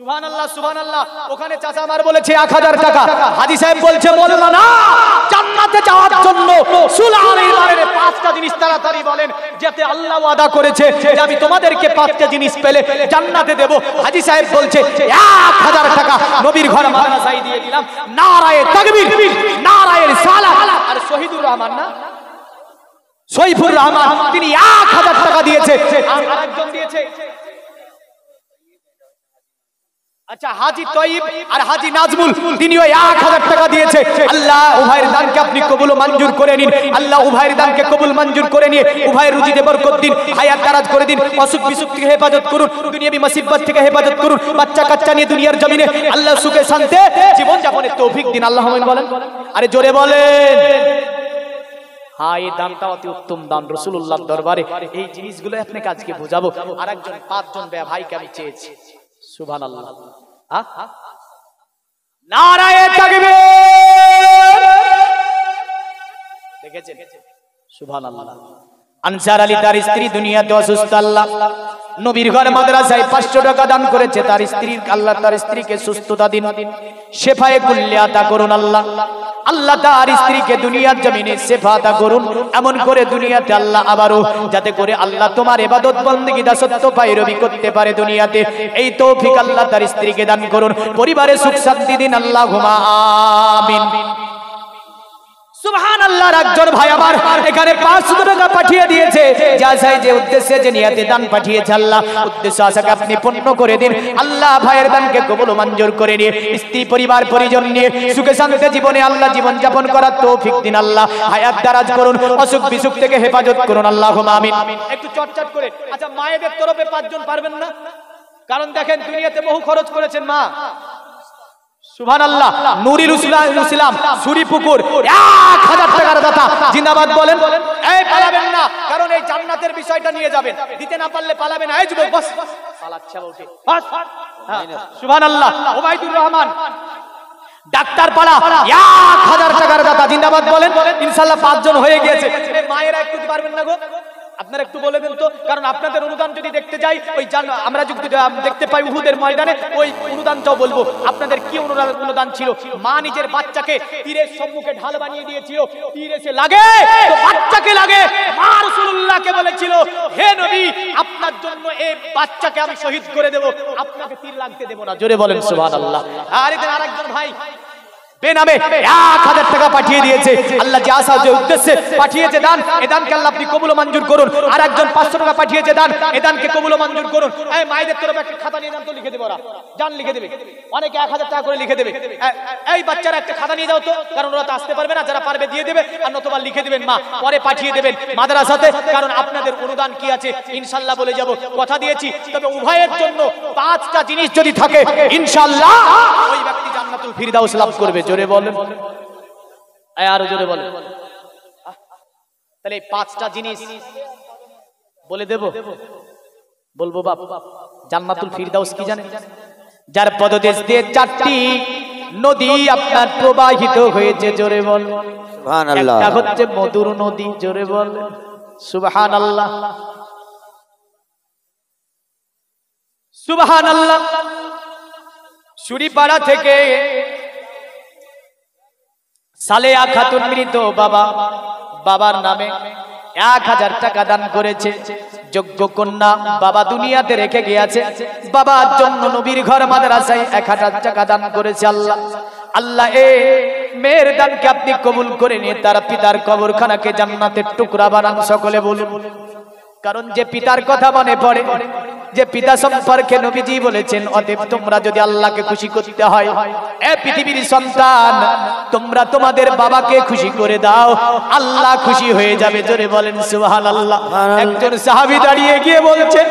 সুবহানাল্লাহ, সুবহানাল্লাহ। ওখানে চাচা আমার বলেছে 1000 টাকা, হাজী সাহেব বলছে বললো না, জান্নাতে যাওয়ার জন্য সূরা আলে ইমরানের 5টা জিনিস তাড়াতাড়ি বলেন, যাতে আল্লাহ ওয়াদা করেছে যে আমি তোমাদেরকে 5টা জিনিস পেলে জান্নাতে দেব। হাজী সাহেব বলছে 1000 টাকা নবীর ঘর মাদ্রাসায় দিয়ে দিলাম। নারায়ে তাকবীর, নারায়ে রিসালাত। আর শহীদুর রহমান না, সৈফুর রহমান, তিনি 1000 টাকা দিয়েছে। আর আরেকজন দিয়েছে, আচ্ছা, হাজী তয়িব আর হাজী নাজমুল, তিনিও 1000 টাকা দিয়েছে। আল্লাহ উভয়ের দানকে আপনি কবুল ও মঞ্জুর করে নিন। আল্লাহ উভয়ের দানকে কবুল মঞ্জুর করে নিয়ে উভয়ের রুজিতে বরকত দিন, হায়াত দারাজ করে দিন, অসুখ বিসুখ থেকে হেফাজত করুন, দুনিয়াবি মুসিবত থেকে হেফাজত করুন, বাচ্চা কাচ্চা নিয়ে দুনিয়ার জমিনে আল্লাহ সুখে শান্তিতে জীবন যাপনের তৌফিক দিন। আল্লাহ আমিন বলেন। আরে জোরে বলেন। হ্যাঁ, এই দানটা অতি উত্তম দান রাসূলুল্লাহর দরবারে। এই জিনিসগুলো আপনাকে আজকে বোঝাবো। আরেকজন 5জন ভাইকে আমি চেয়েছি। সুবহানাল্লাহ। নারায়ে তাকবীর। দেখেছেন? সুবহানাল্লাহ। আনসার আলী তার স্ত্রী দুনিয়াতে অসুস্থ, আল্লাহ নবীর ঘর মাদ্রাসায় 500 টাকা দান করেছে। তার স্ত্রীর আল্লাহ তার স্ত্রীকে সুস্থতা দিন, শেফায়ে কুল্লি আতা করুন। আল্লাহ আল্লাহ তার স্ত্রীকে দুনিয়ার জমিনে শেফা আতা করুন। এমন করে দুনিয়াতে আল্লাহ আবারও যাতে করে আল্লাহ তোমার ইবাদত বندگی দাসত্ব পায়রবি করতে পারে দুনিয়াতে, এই তৌফিক আল্লাহ তার স্ত্রীকে দান করুন। পরিবারে সুখ শান্তি দিন, আল্লাহুম্মা আমিন। সুবহানাল্লাহ। একজন ভাই আমার এখানে 500 টাকা পাঠিয়ে দিয়েছে, যা চাই যে উদ্দেশ্যে যে নিয়তে দান পাঠিয়েছে আল্লাহ উদ্দেশ্য আশাকে আপনি পূর্ণ করে দিন। আল্লাহ ভাইয়ের দানকে কবুল ও মঞ্জুর করে নিয়ে স্ত্রী পরিবার পরিজন নিয়ে সুখে শান্তিতে জীবনে আল্লাহ জীবন যাপন করার তৌফিক দিন। আল্লাহ হায়াত দারাজ করুন, অসুখ বিসুখ থেকে হেফাজত করুন, আল্লাহুম্মা আমিন। একটু চটচট করে আচ্ছা মায়েদের তরফে 5 জন পারবেন না? কারণ দেখেন দুনিয়াতে বহু খরচ করেছেন মা। সুবহানাল্লাহ। নুরুল ইসলাম সুরিপুকুর 1000 টাকার দাতা জিন্দাবাদ বলেন। এই পালাবেন না, কারণ এই জান্নাতের বিষয়টা নিয়ে যাবেন, দিতে না পারলে পালাবেন। এই যুবক বাস পালাচ্ছে বলতে বাস। সুবহানাল্লাহ। ওবাইদুর রহমান ডাক্তার পাড়া 1000 টাকার দাতা জিন্দাবাদ বলেন। ইনশাআল্লাহ 5 জন হয়ে গিয়েছে। এই মায়েরা একটু পারবেন না গো, আপনারা একটু বলে দেন তো, কারণ আপনাদের অনুদান যদি দেখতে যাই ওই আমরা যদি দেখতে পাই উহুদের ময়দানে ওই অনুদানটাও বলবো আপনাদের কি অনুদান ছিল। মা নিজের বাচ্চাকে তীরের সম্মুখে ঢাল বানিয়ে দিয়েছিল, তীর এসে লাগে তো বাচ্চাকে লাগে, মা রাসূলুল্লাহকে বলেছিল হে নবী আপনার জন্য এই বাচ্চাকে আমি শহীদ করে দেব, আপনাকে তীর লাগতে দেব না। জোরে বলেন সুবহানাল্লাহ। আর এদের আরেকজন ভাই বেনামে 1000 টাকা পাঠিয়ে দিয়েছে, আল্লাহ যে আশা যে উদ্দেশ্যে পাঠিয়েছে দান, এই দানকে আল্লাহ আপনি কবুল ও মঞ্জুর করুন। আর একজন 500 টাকা পাঠিয়েছে দান, এই দানকে কবুল ও মঞ্জুর করুন। এই মায়েদের তরফে একটা খাতা নিয়ে যান তো, লিখে দেব ওরা, জান লিখে দেবে, অনেকে 1000 টাকা করে লিখে দেবে। এই বাচ্চারা একটা খাতা নিয়ে যাও তো, কারণ ওরা তো আসতে পারবে না, যারা পারবে দিয়ে দেবে, আর নতুবা লিখে দেবেন মা, পরে পাঠিয়ে দেবেন মাদ্রাসাতে, কারণ আপনাদের অনুদান কি আছে ইনশাআল্লাহ বলে যাব, কথা দিয়েছি। তবে উভয়ের জন্য 5টা জিনিস যদি থাকে ইনশাআল্লাহ ওই ব্যক্তি জান্নাতুল ফিরদাউস লাভ করবে। জোরে বলেন, আরো জোরে বলেন। তাহলে 5টা জিনিস বলে দেব, বলবো বাপ। জান্নাতুল ফিরদাউস কি জানেন? যার পদদেশ দিয়ে 4টি নদী আপনার প্রবাহিত হয়েছে। জোরে বল সুবহানাল্লাহ। একটা হচ্ছে মধুর নদী। জোরে বল সুবহানাল্লাহ। সুবহানাল্লাহ। সুরিপাড়া থেকে সালেহা খাতুন মৃত বাবার নামে 1000 টাকা দান করেছে। যোগ্য কন্যা বাবা দুনিয়াতে রেখে গিয়েছে, বাবার জন্য নবীর ঘর মাদ্রাসায় 1000 টাকা দান করেছে। আল্লাহ এই মেয়ের দানকে আপনি কবুল করে নিয়ে তার পিতার কবরখানাকে জান্নাতের টুকরা বানান। সকলে বলুন। কারণ যে পিতার কথা মনে পড়ে, যে পিতা সম্পর্কে নবীজি বলেছেন অতএব তোমরা যদি আল্লাহকে খুশি করতে হয়, এ পৃথিবীর সন্তান তোমরা তোমাদের বাবাকে খুশি করে দাও, আল্লাহ খুশি হয়ে যাবে। জোরে বলেন সুবহানাল্লাহ। একজন সাহাবী দাঁড়িয়ে গিয়ে বলছেন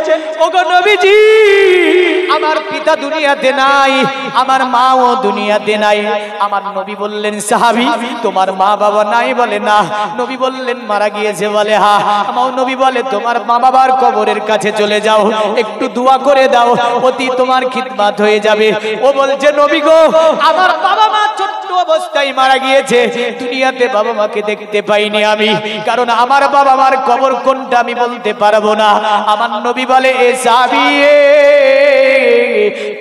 ওগো নবীজি আমার পিতা দুনিয়াতে নাই, আমার মাও দুনিয়াতে নাই। আমার নবী বললেন সাহাবী তোমার মা বাবা নাই? বলে না। নবী বললেন মারা গিয়েছে? বলে হ্যাঁ। আমার নবী বলে তোমার মা বাবার কবরের কাছে চলে যাও, একটু দোয়া করে দাও, অতি তোমার খিদমত হয়ে যাবে। ও বলছে নবী গো আমার বাবা মা ছোট্ট অবস্থায় মারা গিয়েছে, দুনিয়াতে বাবা মাকে দেখতে পাইনি আমি, কারণ আমার বাবা মার কবর কোনটা আমি বলতে পারবো না। আমার নবী বলে এ সাহাবী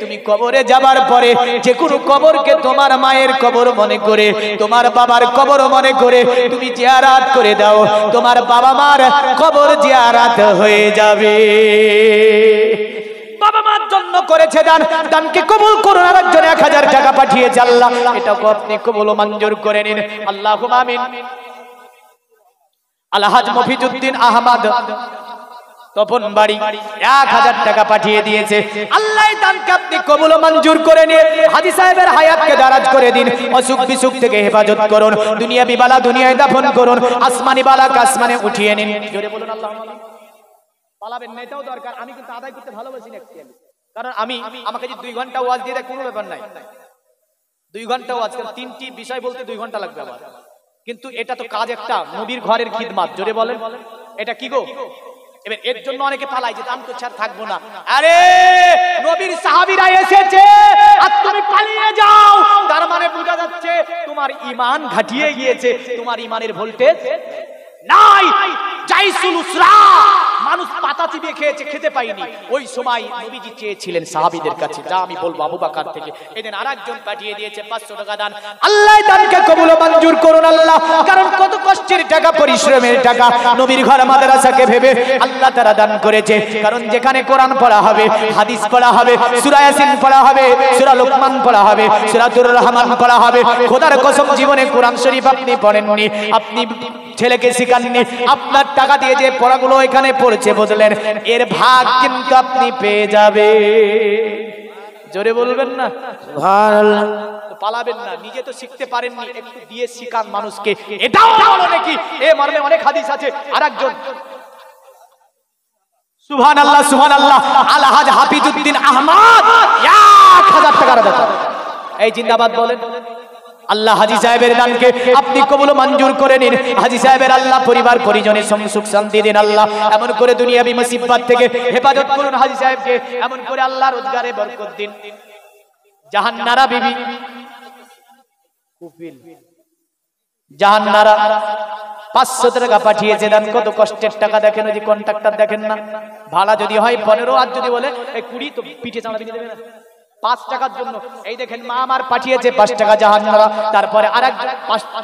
তুমি কবরে যাবার পরে যে কোনো কবরকে তোমার মায়ের কবর মনে করে, তোমার বাবার কবর মনে করে তুমি জিয়ারত করে দাও, তোমার বাবা মার কবর জিয়ারত হয়ে যাবে। বাবা মার জন্য করেছে দান, দানকে কবুল করুন। আরেকজন 1000 টাকা পাঠিয়েছে, আল্লাহ এটাকে আপনি কবুল ও মঞ্জুর করে নিন। আল্লাহুম্মা আমিন। আলহাজ মফিজউদ্দিন আহমদ তপন বাড়ি 1000 টাকা পাঠিয়ে দিয়েছে, আল্লাহ দানকে আপনি কবুল ও মঞ্জুর করে নিয়ে হাজী সাহেবের হায়াতকে দারাজ করে দিন, অসুখ বিসুখ থেকে হেফাজত করুন, দুনিয়াবি বালা দুনিয়ায় দাফন করুন, আসমানি বালা আসমানে উঠিয়ে নিন। জোরে বলুন আল্লাহুম্মা। পালাবেন না এটাও দরকার। আমি কিন্তু আদায় করতে ভালোবাসি না, কারণ আমাকে যদি 2 ঘন্টা ওয়াজ দিয়ে দেয় কোনো ব্যাপার নাই, 2 ঘন্টা ওয়াজ, 3টি বিষয় বলতে 2 ঘন্টা লাগবে আমার, কিন্তু এটা তো কাজ একটা নবীর ঘরের খিদমত। জোরে বলেন এটা কি গো? এবার এর জন্য অনেকে পালাই যে দাম তো ছাড় থাকবো না। আরে নবীর সাহাবীরা এসেছে আর তুমি পালিয়ে যাও, তার মানে বোঝা যাচ্ছে তোমার ঈমান ঘাটিয়ে গিয়েছে, তোমার ঈমানের ভোল্টেজ নাই। জাইসুল উসরা মানুষ পাতা চিবিয়ে খেয়েছে, খেতে পাইনি। ওই সময় নবীজি চেয়েছিলেন সাহাবীদের কাছে, যা আমি বলবো আবু বকর থেকে। এদিন আরেকজন পাঠিয়ে দিয়েছে 500 টাকা দান। আল্লাহ দানকে কবুল ও মঞ্জুর করুন আল্লাহ, কারণ কত কষ্টের টাকা, পরিশ্রমের টাকা নবীর ঘর মাদ্রাসাকে ভেবে আল্লাহ তাআলা দান করেছে। কারণ যেখানে কোরআন পড়া হবে, হাদিস পড়া হবে, সূরা ইয়াসিন পড়া হবে, সূরা লোকমান পড়া হবে, সূরাতুর রহমান পড়া হবে, খোদার কসম জীবনে কোরআন শরীফ আপনি পড়েননি, আপনি ছেলেকে শিখাননি, আপনার টাকা দিয়ে যে পড়াগুলো এখানে পড়ছে বুঝলেন, এর ভাগ কিন্তু আপনি পেয়ে যাবে। জোরে বলবেন না সুবহানাল্লাহ। পালাবেন না, নিজে তো শিখতে পারেননি, একটু দিয়ে শিখান মানুষকে, এটাও বলো নাকি? এ মর্মে অনেক হাদিস আছে। আরেকজন সুবহানাল্লাহ সুবহানাল্লাহ আলহাজ হাফিজউদ্দিন আহমদ 1000 টাকার দাতা, এই জিন্দাবাদ বলেন। আল্লাহ হাজী সাহেবের দানকে আপনি কবুল মঞ্জুর করে নিন। হাজী সাহেবের আল্লাহ পরিবার পরিজনের সুখ শান্তি দিন। আল্লাহ এমন করে দুনিয়াবি মুসিবত থেকে হেফাজত করুন হাজী সাহেবকে, এমন করে আল্লাহ রোজগারে বরকত দিন। জাহান্নারা বিবি কুফিল জাহান্নারা 500 টাকা পাঠিয়েছে দান। কত কষ্টের টাকা দেখেন, ওই যে কন্ট্রাক্টর দেখেন না, ভাড়া যদি হয় 15 আর যদি বলে এই 20 তো পিঠে চাঁদা দিয়ে দেবে না 5 টাকার জন্য। এই দেখেন মা আমার পাঠিয়েছে 5 টাকা জাহান্নারা। তারপরে আরেকজন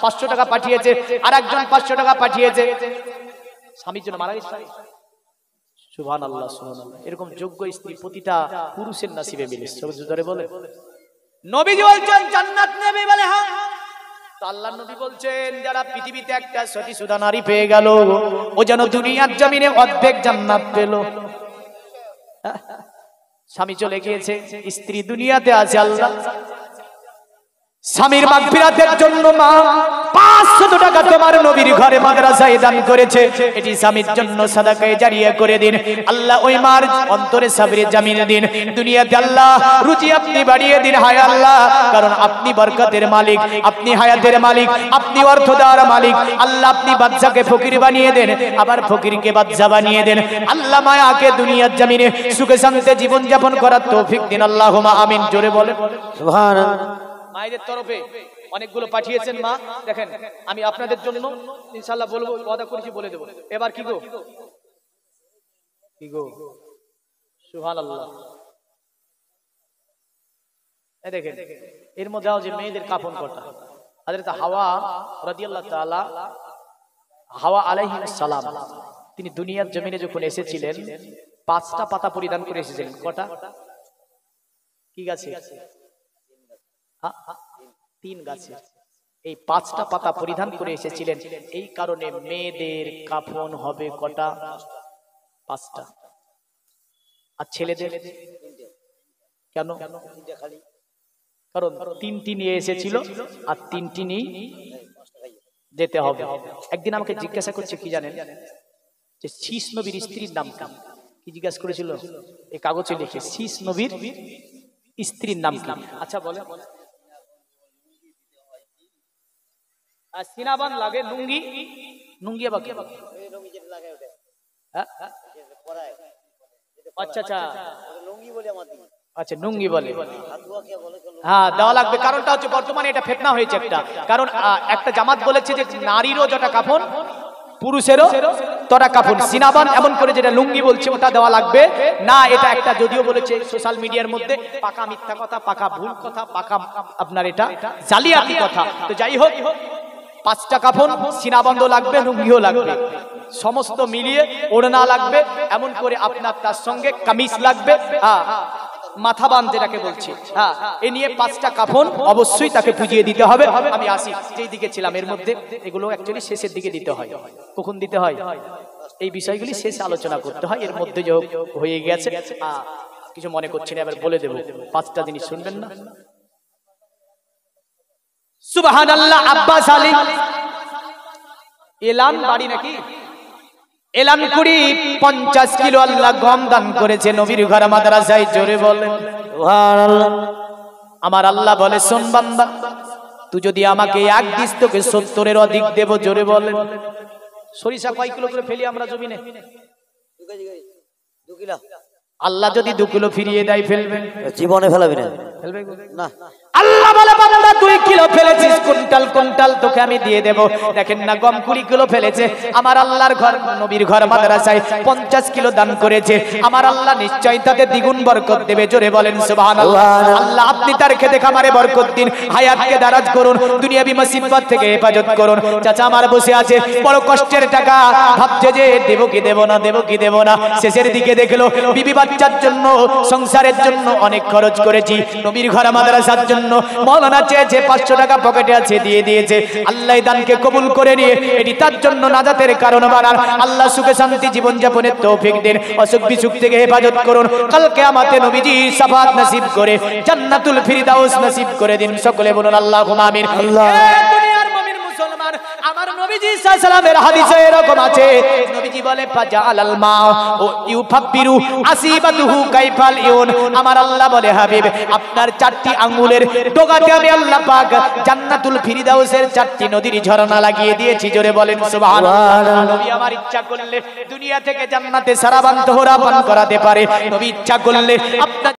500 টাকা পাঠিয়েছে, আরেকজন 500 টাকা পাঠিয়েছে স্বামীর জন্য মারা গেছে। সুবহানাল্লাহ সুবহানাল্লাহ। এরকম যোগ্য স্ত্রী প্রতিটা পুরুষের নসিবে মিলে। জোরে বলে নবীজি বলছেন জান্নাত নেবে, বলে হ্যাঁ। তো আল্লাহর নবী বলছেন যারা পৃথিবীতে একটা সতী সুধা নারী পেয়ে গেল, ও যেন দুনিয়ার জমিনে অর্ধেক জান্নাত পেল। স্বামী চলে গিয়েছে, স্ত্রী দুনিয়াতে আছে। আল্লাহ স্বামীর মাগফিরাতের জন্য মা 500 টাকা তোমার নবীর ঘরে মাদ্রাসায় দান করেছে, এটি স্বামীর জন্য সাদাকায়ে জারিয়া করে দিন। আল্লাহ ওই মার অন্তরে সাবরে জামিন দিন। দুনিয়াতে আল্লাহ রুজি আপনি বাড়িয়ে দিন, হায় আল্লাহ, কারণ আপনি বরকতের মালিক, আপনি হায়াতের মালিক, আপনি অর্থ দেওয়ার মালিক। আল্লাহ আপনি বাদশাকে ফকির বানিয়ে দেন, আবার ফকিরকে বাদশা বানিয়ে দেন। আল্লাহ মায়াকে দুনিয়ার জমিনে সুখে শান্তিতে জীবন যাপন করার তৌফিক দিন। আল্লাহুম্মা আমিন। জোরে বলেন সুবহানাল্লাহ। মায়েদের তরফে অনেকগুলো পাঠিয়েছেন মা, দেখেন আমি আপনাদের জন্য ইনশাআল্লাহ বলবো, ওয়াদা করেছি বলে দেব। এবার কি গো সুবহানাল্লাহ। এই দেখেন এর মধ্যেও যে মেয়েদের কাফন কটা, হযরত হাওয়া রাদিয়াল্লাহু তাআলা, হাওয়া আলাইহিস সালাম, তিনি দুনিয়ার জমিনে যখন এসেছিলেন 5টা পাতা পরিধান করে এসেছিলেন। কটা? কি গাছে? 3 গাছে। এই 5টা পাতা পরিধান করে এসেছিলেন। এই কারণে মেয়েদের কাফন হবে কটা? 5টা। আর ছেলেদের কেন? কারণ 3টি নিয়ে এসেছিল আর 3টি নিয়ে যেতে হবে। একদিন আমাকে জিজ্ঞাসা করছে কি জানেন, যে শীষ নবীর স্ত্রীর নাম কি জিজ্ঞাসা করেছিল? এই কাগজে লিখে শীষ নবীর স্ত্রীর নাম কি? আচ্ছা বলে সিনাবান লাগে লুঙ্গি, লুঙ্গি আবার আচ্ছা আচ্ছা আচ্ছা লুঙ্গি বলে, হ্যাঁ দেওয়া লাগবে। কারণটা হচ্ছে বর্তমানে এটা ফিতনা হয়েছে একটা, কারণ একটা জামাত বলেছে যে নারীরও যেটা কাফন পুরুষেরও তরা কাফন, সিনাবান এমন করে যেটা লুঙ্গি বলছে ওটা দেওয়া লাগবে না। এটা একটা যদিও বলেছে সোশ্যাল মিডিয়ার মধ্যে পাকা মিথ্যা কথা, পাকা ভুল কথা, পাকা আপনার এটা জালিয়াতি কথা। তো যাই হোক 5টা কাফন, সিনাবন্ধ লাগবে, লুঙ্গিও লাগবে, সমস্ত মিলিয়ে ওড়না লাগবে, এমন করে আপনার তার সঙ্গে কামিজ লাগবে, হ্যাঁ মাথাবান যেটাকে বলছি, হ্যাঁ এ নিয়ে 5টা কাফন অবশ্যই তাকে পুজিয়ে দিতে হবে। আমি আসি যেই দিকে ছিলাম এর মধ্যে, এগুলো অ্যাকচুয়ালি শেষের দিকে দিতে হয়। কখন দিতে হয়? এই বিষয়গুলি শেষে আলোচনা করতে হয়। এর মধ্যে যে হয়ে গেছে কিছু মনে করছি না, এবার বলে দেব। 5টা জিনিস শুনবেন না? সুবহানাল্লাহ। আব্বাস আলী এলান বাড়ি নাকি এলান কুড়ি 50 কিলো আল্লাহ গম দান করেছে নবীর ঘর মাদ্রাসায়। জোরে বলেন সুবহানাল্লাহ। আমার আল্লাহ বলে শোন বান্দা, তুই যদি আমাকে এক দিস তোকে 70-এর অধিক দেব। জোরে বলেন। সরিষা কয় কিলো করে ফেলি আমরা জমিনে? 2 কিলো। আল্লাহ যদি 2 কিলো ফিরিয়ে দেয় ফেলবেন? জীবনে ফেলাবি না। ফেলবে না। আল্লাহ বলে বান্দা 2 কিলো ফেলেছিস, কুইন্টাল কুইন্টাল তোকে আমি দিয়ে দেব। দেখেন না গম 20 কিলো ফেলেছে, আমার আল্লাহর ঘর নবীর ঘর মাদ্রাসায় 50 কিলো দান করেছে, আমার আল্লাহ নিশ্চয়ই তাতে দ্বিগুণ বরকত দেবে। জোরে বলেন সুবহানাল্লাহ। আল্লাহ আপনি তার খেতে খামারে বরকত দিন, হায়াতকে দারাজ করুন, দুনিয়াবি মুসিবত থেকে হেফাজত করুন। চাচা আমার বসে আছে, বড় কষ্টের টাকা, ভাবছে যে দেব কি দেব না, দেব কি দেব না। শেষের দিকে দেখলো বিবি বাচ্চার জন্য, সংসারের জন্য অনেক খরচ করেছি, নবীর ঘর মাদ্রাসার জন্য মৌলানা চেয়েছে 500 টাকা পকেটে আছে, দিয়ে দিয়েছে। আল্লাহ দানকে কবুল করে নিয়ে এটি তার জন্য নাজাতের কারণ বানান। আল্লাহ সুখে শান্তি জীবন যাপনের তৌফিক দিন, অসুখ বিসুখ থেকে হেফাজত করুন। কাল কিয়ামতে নবীজি শাফাআত নসিব করে জান্নাতুল ফিরদাউস নসিব করে দিন। সকলে বলুন আল্লাহুম্মা আমিন। দুনিয়ার মুমিন মুসলমান, আমার নবীজি সাল্লাল্লাহু আলাইহি ওয়াসাল্লামের হাদিসে এরকম আছে, নবীজি বলে ফাজাআলাল মা ও ইউফাবিরু আসিবাতুহু কাইফাল ইউন। আমার আল্লাহ বলে হাবিব আপনার 4টি আঙ্গুলের ডগাতে আমি আল্লাহ পাক জান্নাতুল ফিরদাউসের 4টি নদীর ঝর্ণা লাগিয়ে দিয়েছি। জোরে বলেন সুবহানাল্লাহ। নবী আমার ইচ্ছা করলে দুনিয়া থেকে জান্নাতে সারাবান তোহরা পান করাতে পারে, নবী ইচ্ছা করলে আপনার